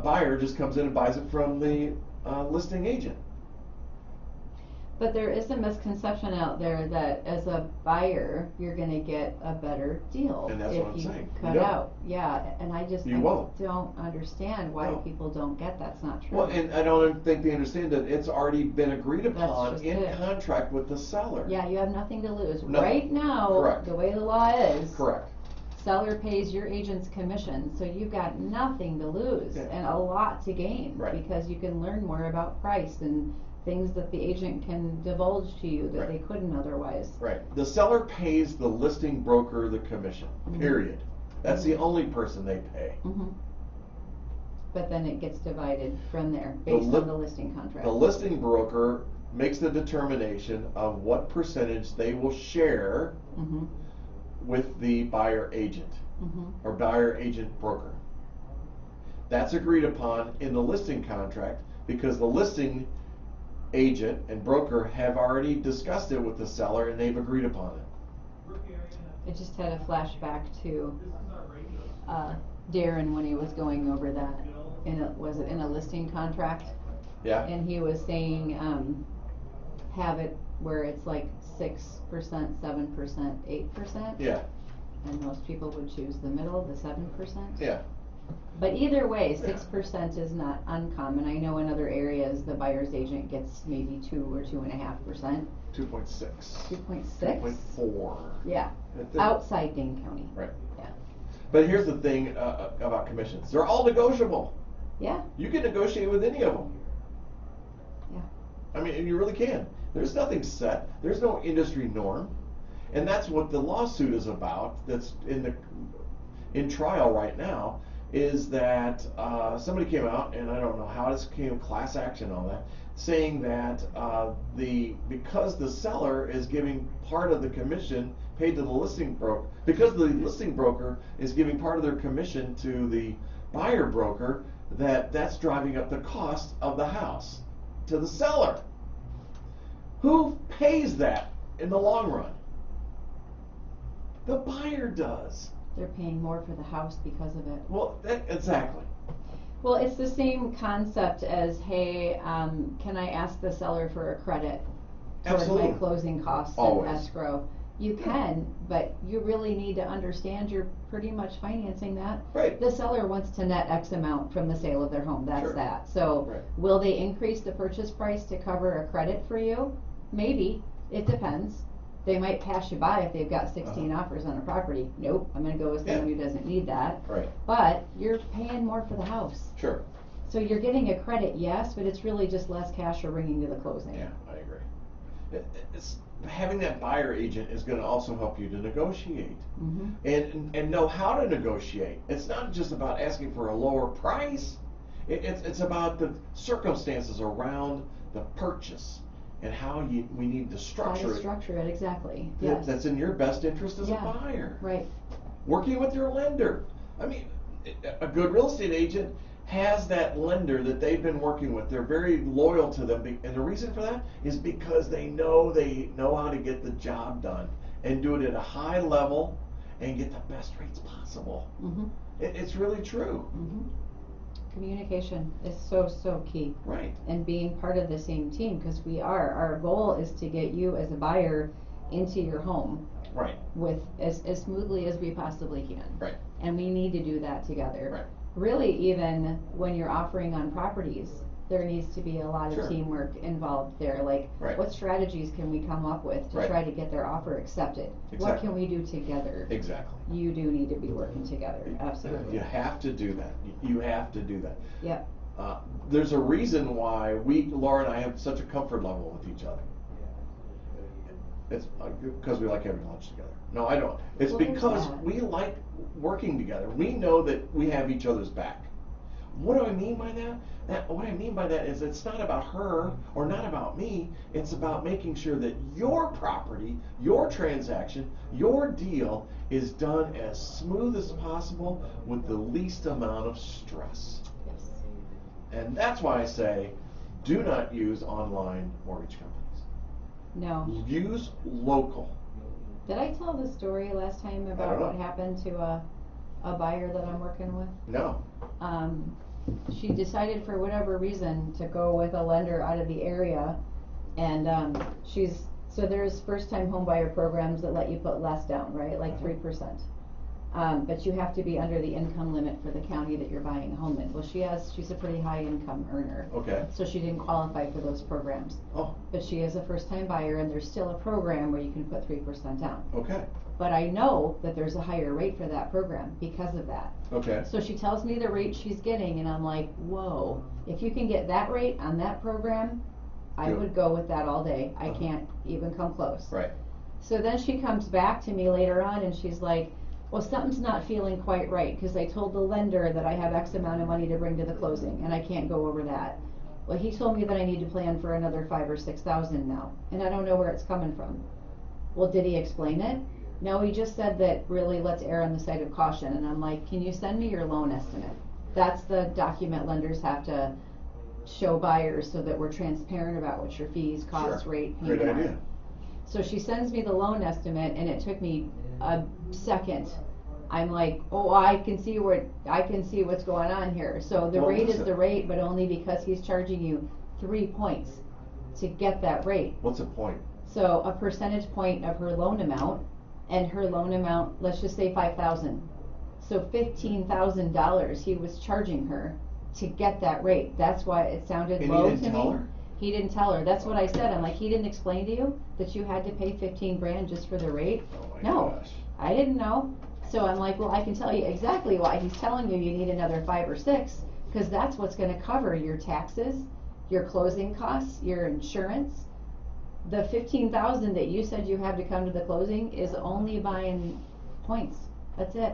buyer just comes in and buys it from the listing agent. But there is a misconception out there that as a buyer, you're gonna get a better deal. And that's what I'm saying. You Cut don't. out, yeah, and I just You won't. don't understand why No. people don't get that's not true. Well, and I don't think they understand that it's already been agreed That's upon just in it. contract with the seller. Yeah, you have nothing to lose. Nothing. Right now, Correct. the way the law is, Correct. seller pays your agent's commission, so you've got nothing to lose Yeah. and a lot to gain Right. because you can learn more about price and things that the agent can divulge to you that Right. they couldn't otherwise. Right. The seller pays the listing broker the commission. Mhm. Period. That's the only person they pay. Mm-hmm. But then it gets divided from there The based li- on the listing contract. The listing broker makes the determination of what percentage they will share Mm-hmm. with the buyer agent Mm-hmm. or buyer agent broker. That's agreed upon in the listing contract because the listing agent and broker have already discussed it with the seller and they've agreed upon it. It just had a flashback to Darren when he was going over that was it in a listing contract? Yeah? And he was saying, have it where it's like 6%, 7%, 8%. Yeah. And most people would choose the middle, the 7%. Yeah. But either way, Yeah. 6% is not uncommon. I know in other areas, the buyer's agent gets maybe 2 or 2.5%. 2.6. 2.6? 2.4. Yeah, outside Dane County. Right. Yeah. But here's the thing about commissions. They're all negotiable. Yeah, You can negotiate with any of them. yeah. I mean, and you really can. There's nothing set. There's no industry norm. And that's what the lawsuit is about that's in trial right now, is that somebody came out, and I don't know how this came, class action and all that, saying that because the seller is giving part of the commission paid to the listing broker, because the listing broker is giving part of their commission to the buyer broker, that's driving up the cost of the house. to the seller. Who pays that in the long run? The buyer does. They're paying more for the house because of it. Well, exactly. Well, it's the same concept as, hey, can I ask the seller for a credit toward Absolutely. my closing costs Always. and escrow? You can, but you really need to understand you're pretty much financing that. Right. The seller wants to net X amount from the sale of their home, that's Sure. that. So Right. will they increase the purchase price to cover a credit for you? Maybe, it depends. They might pass you by if they've got 16 offers on a property. Nope, I'm gonna go with someone who doesn't need that. Right. But you're paying more for the house. Sure. So you're getting a credit, yes, but it's really just less cash you're bringing to the closing. Yeah, I agree. It's, having that buyer agent is going to also help you to negotiate and know how to negotiate. It's not just about asking for a lower price. It's about the circumstances around the purchase and how we need to How structure to structure it, exactly. it. Yes. That's in your best interest as Yeah. a buyer. Right. Working with your lender. I mean, a good real estate agent has that lender that they've been working with. They're very loyal to them, and the reason for that is because they know how to get the job done and do it at a high level and get the best rates possible. It's really true. Communication is so key. Right. And being part of the same team, because our goal is to get you as a buyer into your home Right. with as smoothly as we possibly can. Right. And we need to do that together. Right. Really, even when you're offering on properties, there needs to be a lot of Sure. teamwork involved there. Like, Right. what strategies can we come up with to Right. try to get their offer accepted? What Exactly. can we do together? Exactly. You do need to be working together, absolutely. You have to do that. You have to do that. Yep. There's a reason why Laura and I have such a comfort level with each other. It's because we like having lunch together. No, I don't. It's Well, there's because that. we like working together. We know that we have each other's back. What do I mean by that? What I mean by that is it's not about her or not about me. It's about making sure that your property, your transaction, your deal is done as smooth as possible with the least amount of stress. Yes. And that's why I say, do not use online mortgage companies. No. Use local. Did I tell the story last time about don't know. what happened to a buyer that I'm working with? No. She decided for whatever reason to go with a lender out of the area, and so there's first time home buyer programs that let you put less down, right, like 3%. But you have to be under the income limit for the county that you're buying a home in. Well, she's a pretty high income earner, Okay. so she didn't qualify for those programs. Oh, But she is a first time buyer, and there's still a program where you can put 3% down. okay. But I know that there's a higher rate for that program because of that. Okay. So she tells me the rate she's getting, and I'm like, whoa, if you can get that rate on that program, I Good. would go with that all day. I can't even come close. Right. So then she comes back to me later on, and she's like, well, something's not feeling quite right, because I told the lender that I have X amount of money to bring to the closing, and I can't go over that. Well, he told me that I need to plan for another $5,000 or $6,000 now, and I don't know where it's coming from. Well, did he explain it? No, he just said that really let's err on the side of caution. And I'm like, can you send me your loan estimate? That's the document lenders have to show buyers so that we're transparent about what your fees, costs, Sure. rate, Great payment are. idea. So she sends me the loan estimate, and it took me a second. I'm like, oh, I can see what's going on here. So the What rate was is it? the rate, but only because he's charging you 3 points to get that rate. What's the point? So a percentage point of her loan amount, and her loan amount, let's just say $5,000. So $15,000 he was charging her to get that rate. That's why it sounded And low he didn't to tell me. her? He didn't tell her. That's what I said. I'm like, he didn't explain to you that you had to pay 15 grand just for the rate? Oh my No. gosh. I didn't know. So I'm like, well, I can tell you exactly why he's telling you need another 5 or 6, because that's what's going to cover your taxes, your closing costs, your insurance. The 15,000 that you said you have to come to the closing is only buying points. That's it.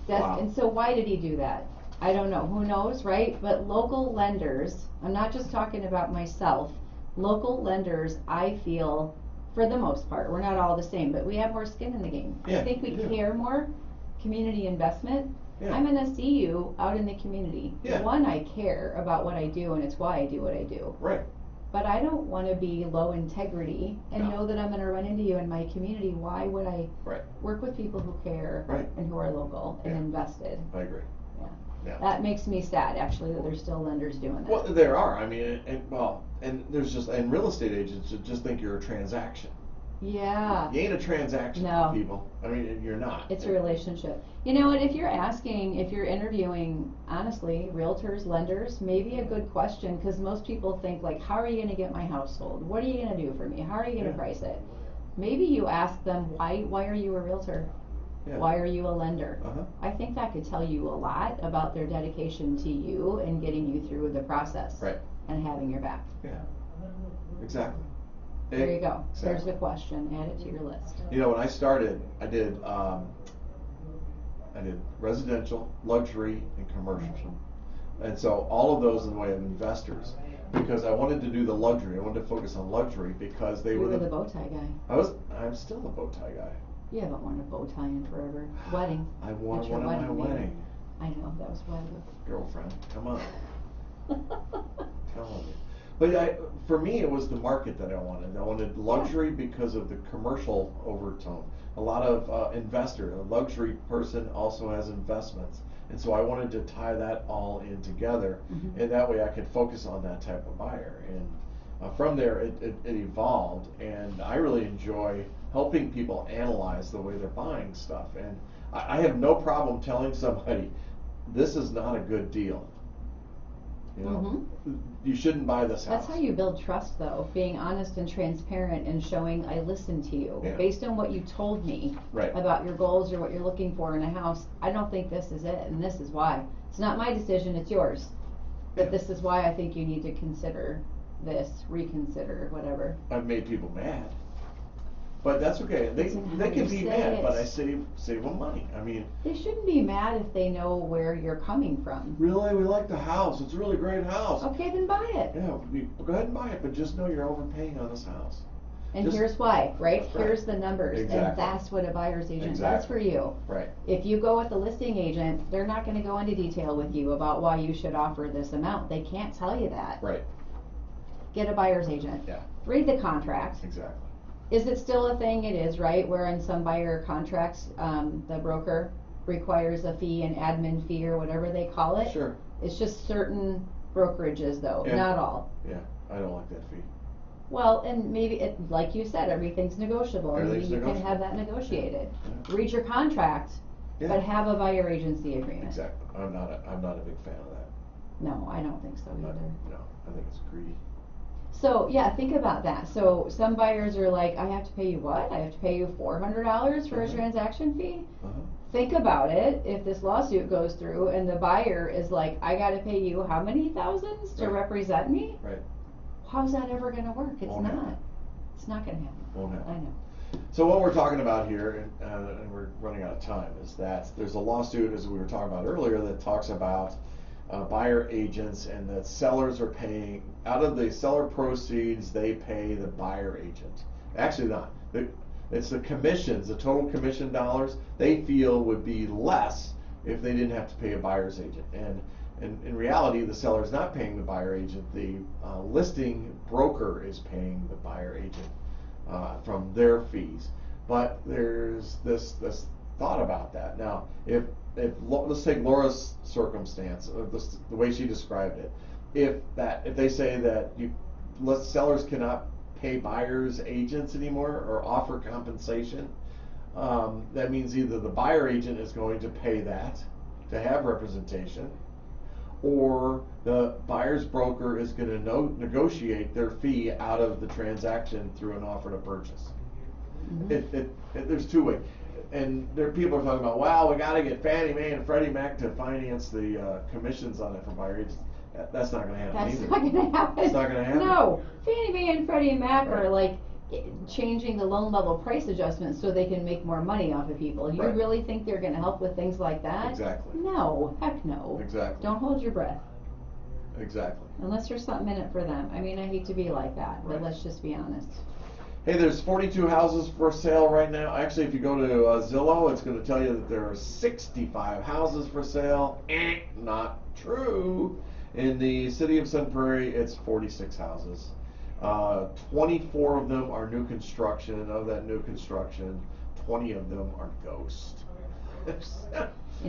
Wow. And so why did he do that? I don't know. Who knows, right? But local lenders, I'm not just talking about myself, local lenders, I feel, for the most part, we're not all the same, but we have more skin in the game. Yeah, I think we we do. care more, community investment. Yeah. I'm gonna see you out in the community. Yeah. One, I care about what I do, and it's why I do what I do. Right. But I don't wanna be low integrity and No. know that I'm gonna run into you in my community. Why would I Right. work with people who care Right. and who are local and Yeah. invested? I agree. Yeah. Yeah. That makes me sad, actually, that there's still lenders doing that. Well, there are. I mean, and there's just, and real estate agents just think you're a transaction. Yeah. You ain't a transaction, No. people. I mean, you're not. It's a relationship. You know, and if you're interviewing, honestly, realtors, lenders, maybe a good question, because most people think, like, how are you going to get my house sold? What are you going to do for me? How are you going to Yeah. price it? Maybe you ask them, why are you a realtor? Yeah. Why are you a lender? Uh-huh. I think that could tell you a lot about their dedication to you and getting you through the process. Right. And having your back. Yeah. Exactly. There you go. Exactly. There's the question. Add it to your list. You know, when I started, I did residential, luxury, and commercial. And so all of those in the way of investors, because I wanted to do the luxury. I wanted to focus on luxury because they You were were the bow tie guy. I'm still a bow tie guy. You haven't worn a bow tie in forever. Wedding. I wore At your one at my wedding, maybe. wedding. I know, that was a while Girlfriend, come on. ago. Telling you. But for me, it was the market that I wanted. I wanted luxury because of the commercial overtone. A lot of investor, a luxury person also has investments. And so I wanted to tie that all in together. Mhm. And that way I could focus on that type of buyer. And from there, it evolved. And I really enjoy helping people analyze the way they're buying stuff. And I have no problem telling somebody, this is not a good deal. You know, you shouldn't buy this house. That's how you build trust, though, being honest and transparent and showing I listened to you. Yeah. Based on what you told me Right. about your goals or what you're looking for in a house, I don't think this is it, and this is why. It's not my decision, it's yours. But Yeah. this is why I think you need to consider this, reconsider, whatever. I've made people mad, but that's okay. They It's in how can you be say mad, it. but I save them money. I mean, They shouldn't be mad if they know where you're coming from. really, we like the house. It's a really great house. Okay, then buy it. Yeah, go ahead and buy it, but just know you're overpaying on this house. And Just- here's why, right? That's right. Here's the numbers, and Exactly. that's what a buyer's agent does for Exactly. you. Right. If you go with a listing agent, they're not gonna go into detail with you about why you should offer this amount. They can't tell you that. Right. Get a buyer's agent. Yeah. Read the contract. Exactly. Is it still a thing? It is, right? Where in some buyer contracts, the broker requires a fee, an admin fee, or whatever they call it. Sure. It's just certain brokerages, though, Yeah. not all. Yeah. I don't like that fee. Well, and maybe it, like you said, everything's negotiable. Maybe Everything's you can negotiable. have that negotiated. Yeah. Read your contract, Yeah. but have a buyer agency agreement. Exactly. I'm not a big fan of that. No, I don't think so No, either. I think it's greedy. So yeah, think about that. So some buyers are like, I have to pay you what? I have to pay you $400 for a Mhm. transaction fee? Uh-huh. Think about it. If this lawsuit goes through and the buyer is like, I gotta pay you how many thousands to Right. represent me? Right. How's that ever gonna work? It's Won't not. happen. It's not gonna happen. Won't happen. I know. So what we're talking about here, and we're running out of time, is that there's a lawsuit, as we were talking about earlier, that talks about buyer agents, and that sellers are paying, out of the seller proceeds, they pay the buyer agent. Actually not. It's the commissions, the total commission dollars, they feel would be less if they didn't have to pay a buyer's agent. And in reality, the seller is not paying the buyer agent. The listing broker is paying the buyer agent from their fees. But there's this thought about that. Now, if let's take Laura's circumstance, the way she described it. If they say that sellers cannot pay buyers agents anymore or offer compensation, that means either the buyer agent is going to pay that to have representation, or the buyer's broker is going to negotiate their fee out of the transaction through an offer to purchase. There's two ways. And there people are talking about, wow, we got to get Fannie Mae and Freddie Mac to finance the commissions on it for buyer agents. That's not going to happen That's either. not gonna happen. It's not gonna happen. No, Fannie Mae and Freddie Mac Right. are like changing the loan level price adjustments so they can make more money off of people. You Right. really think they're gonna help with things like that? Exactly. No, heck no. Exactly. Don't hold your breath. Exactly. Unless there's something in it for them. I mean, I hate to be like that, but Right. let's just be honest. Hey, there's 42 houses for sale right now. Actually, if you go to Zillow, it's going to tell you that there are 65 houses for sale. Not true. In the city of Sun Prairie, it's 46 houses. 24 of them are new construction, and of that new construction, 20 of them are ghost. And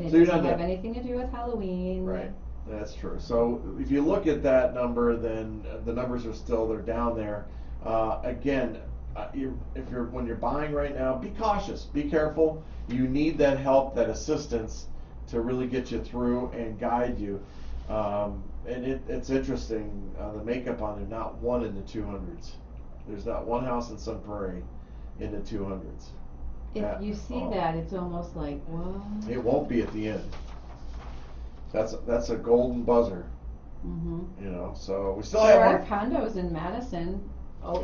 it So you're doesn't not have that- anything to do with Halloween. Right, that's true. So if you look at that number, then the numbers are still, they're down there. Again, when you're buying right now, be cautious, be careful. You need that help, that assistance to really get you through and guide you. And it's interesting, the makeup on it, not one in the 200s. There's not one house in Sun Prairie in the 200s. If you see that, it's almost like, what? It won't be at the end. That's a golden buzzer, you know. So we still There have are condos in Madison,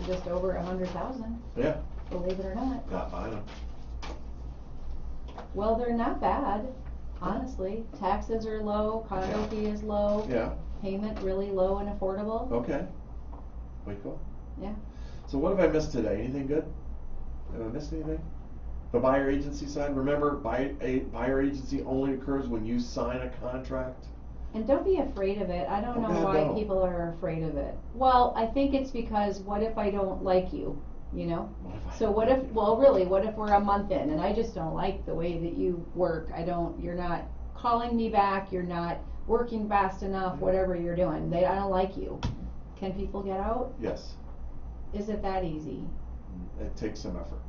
just over 100,000. Yeah, Believe it or not. not buying them. Well, they're not bad, honestly. Taxes are low, condo fee is low, Yeah. payment really low and affordable. Okay. Way cool. Yeah. So what have I missed today? Anything good? Have I missed anything? The buyer agency side. Remember, buyer agency only occurs when you sign a contract. And don't be afraid of it. I don't Oh, know God, why no. people are afraid of it. Well, I think it's because what if I don't like you, you know? What if I So don't what like if, you? well really, what if we're a month in and I just don't like the way that you work? You're not calling me back, you're not working fast enough, whatever you're doing. I don't like you. Can people get out? Yes, Is it that easy? it takes some effort.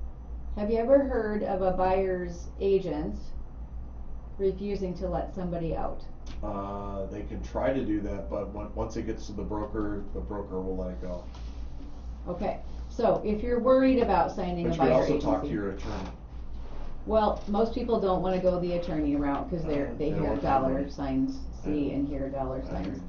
Have you ever heard of a buyer's agent refusing to let somebody out? They can try to do that, but once it gets to the broker will let it go. Okay, so if you're worried about signing But a you could buyer also agency. talk to your attorney. Well, most people don't wanna go the attorney route, cause they They hear want dollar to- signs C Yeah. and hear dollar I signs. agree.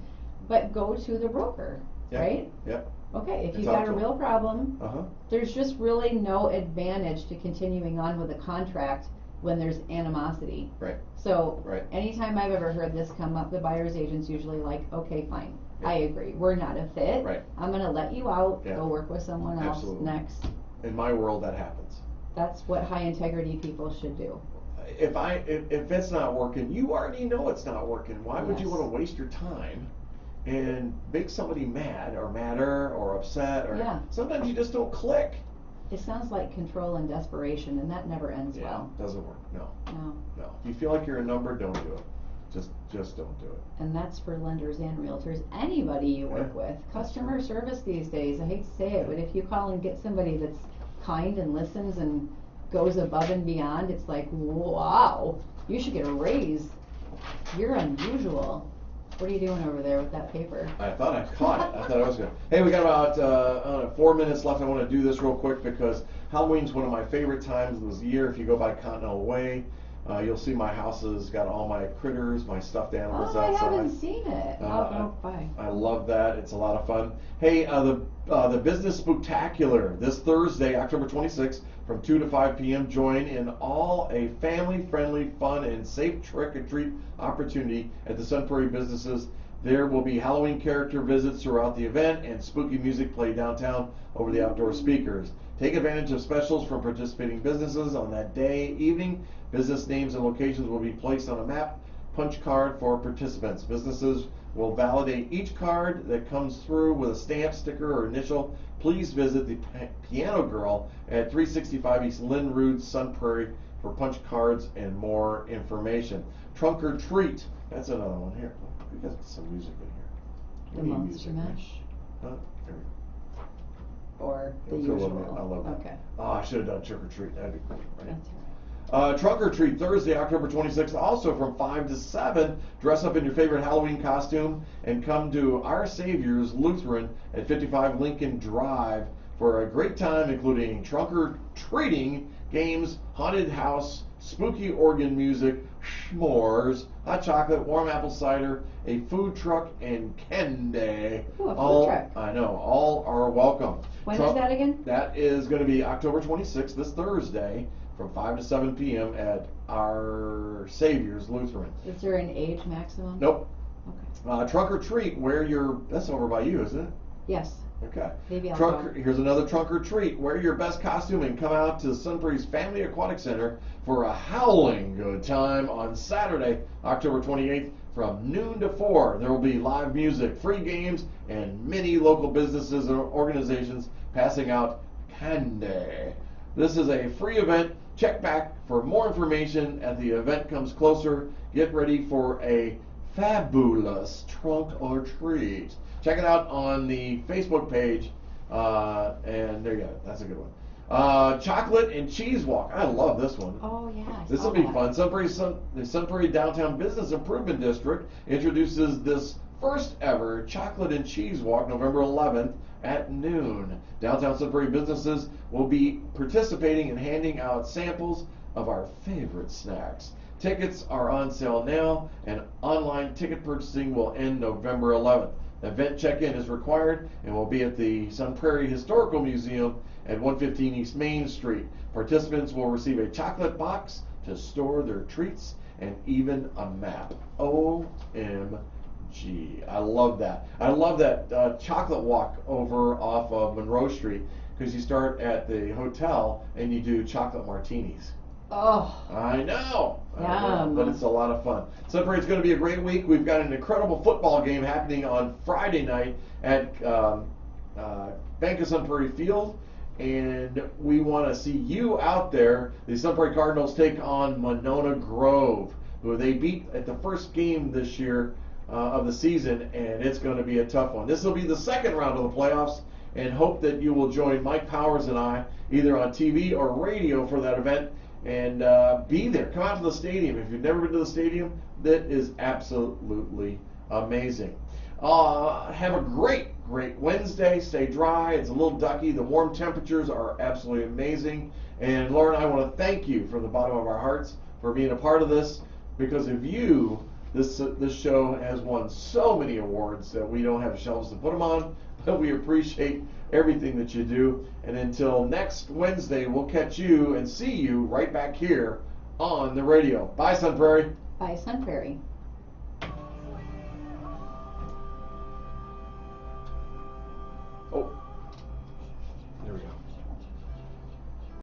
But go to the broker, Yeah. right? Yep. Okay, if And you've talk got to a 'em. real problem, Uh-huh. there's just really no advantage to continuing on with a contract when there's animosity. Right. So, Right. anytime I've ever heard this come up, the buyer's agent's usually like, okay, fine, Yeah. I agree, we're not a fit. Right. I'm gonna let you out, Yeah. go work with someone else Absolutely. next. In my world, that happens. That's what high integrity people should do. If it's not working, you already know it's not working. Why would you Yes. want to waste your time and make somebody mad or madder or upset? Or Yeah. sometimes you just don't click. It sounds like control and desperation, and that never ends well. Doesn't work. No, No. no. If you feel like you're a number, don't do it. Just don't do it. And that's for lenders and realtors, anybody you work Yeah. with. Customer service these days, I hate to say it, but if you call and get somebody that's kind and listens and goes above and beyond, it's like, wow, you should get a raise. You're unusual. What are you doing over there with that paper? I thought I caught it. I thought I was gonna. Hey, we got about 4 minutes left. I want to do this real quick because Halloween's one of my favorite times of the year. If you go by Continental Way, you'll see my house has got all my critters, my stuffed animals Oh, I outside. haven't seen it. Oh, bye. I love that. It's a lot of fun. Hey, the Business Spooktacular this Thursday, October 26th, from 2 to 5 p.m. Join in all a family-friendly, fun, and safe trick-or-treat opportunity at the Sun Prairie businesses. There will be Halloween character visits throughout the event and spooky music played downtown over the outdoor speakers. Take advantage of specials from participating businesses on that day, evening. Business names and locations will be placed on a map punch card for participants. Businesses will validate each card that comes through with a stamp, sticker, or initial. Please visit the Piano Girl at 365 East Lynn Rood, Sun Prairie for punch cards and more information. Trunk or Treat. That's another one here. We got some music in here. The We need Monster music, right? Mash Huh? Here. or the Feel what I mean. usual? I love that. Okay, Oh, I should have done Trick or Treat. That'd be great, right? that's all right. Trunk or Treat Thursday, October 26th, also from 5 to 7. Dress up in your favorite Halloween costume and come to Our Savior's Lutheran at 55 Lincoln Drive for a great time, including trunk or treating, games, haunted house, spooky organ music, s'mores, hot chocolate, warm apple cider, a food truck, and candy. Ooh, a food all, truck. I know, all are welcome. When is that again? That is going to be October 26th, this Thursday, from 5 to 7 p.m. at Our Savior's Lutheran. Is there an age maximum? Nope. Okay. Trunk or treat, that's over by you, isn't it? Yes. Okay. Maybe I'll Trunk, go. here's another trunk or treat. Wear your best costume and come out to Sun Prairie's Family Aquatic Center for a howling good time on Saturday, October 28th from noon to 4. There will be live music, free games, and many local businesses and organizations passing out candy. This is a free event. Check back for more information as the event comes closer. Get ready for a fabulous trunk or treat. Check it out on the Facebook page. And there you go. That's a good one. Chocolate and cheese walk. I love this one. Oh yeah. I This saw will be that. fun. The Sun Prairie Downtown Business Improvement District introduces this first ever chocolate and cheese walk November 11th at noon. Downtown Sun Prairie businesses will be participating and handing out samples of our favorite snacks. Tickets are on sale now, and online ticket purchasing will end November 11th. Event check-in is required and will be at the Sun Prairie Historical Museum at 115 East Main Street. Participants will receive a chocolate box to store their treats and even a map. OMG. I love that. I love that chocolate walk over off of Monroe Street, because you start at the hotel and you do chocolate martinis. Oh. I know, Yum. but it's a lot of fun. Sun Prairie, it's going to be a great week. We've got an incredible football game happening on Friday night at Bank of Sun Prairie Field, and we want to see you out there. The Sun Prairie Cardinals take on Monona Grove, who they beat at the first game this year of the season, and it's going to be a tough one. This will be the second round of the playoffs, and hope that you will join Mike Powers and I either on TV or radio for that event. And be there. Come out to the stadium. If you've never been to the stadium, that is absolutely amazing. Have a great Wednesday. Stay dry. It's a little ducky. The warm temperatures are absolutely amazing. And Laura and I want to thank you from the bottom of our hearts for being a part of this. Because of you, this show has won so many awards that we don't have shelves to put them on. But we appreciate everything that you do. And until next Wednesday, we'll catch you and see you right back here on the radio. Bye, Sun Prairie. Bye, Sun Prairie.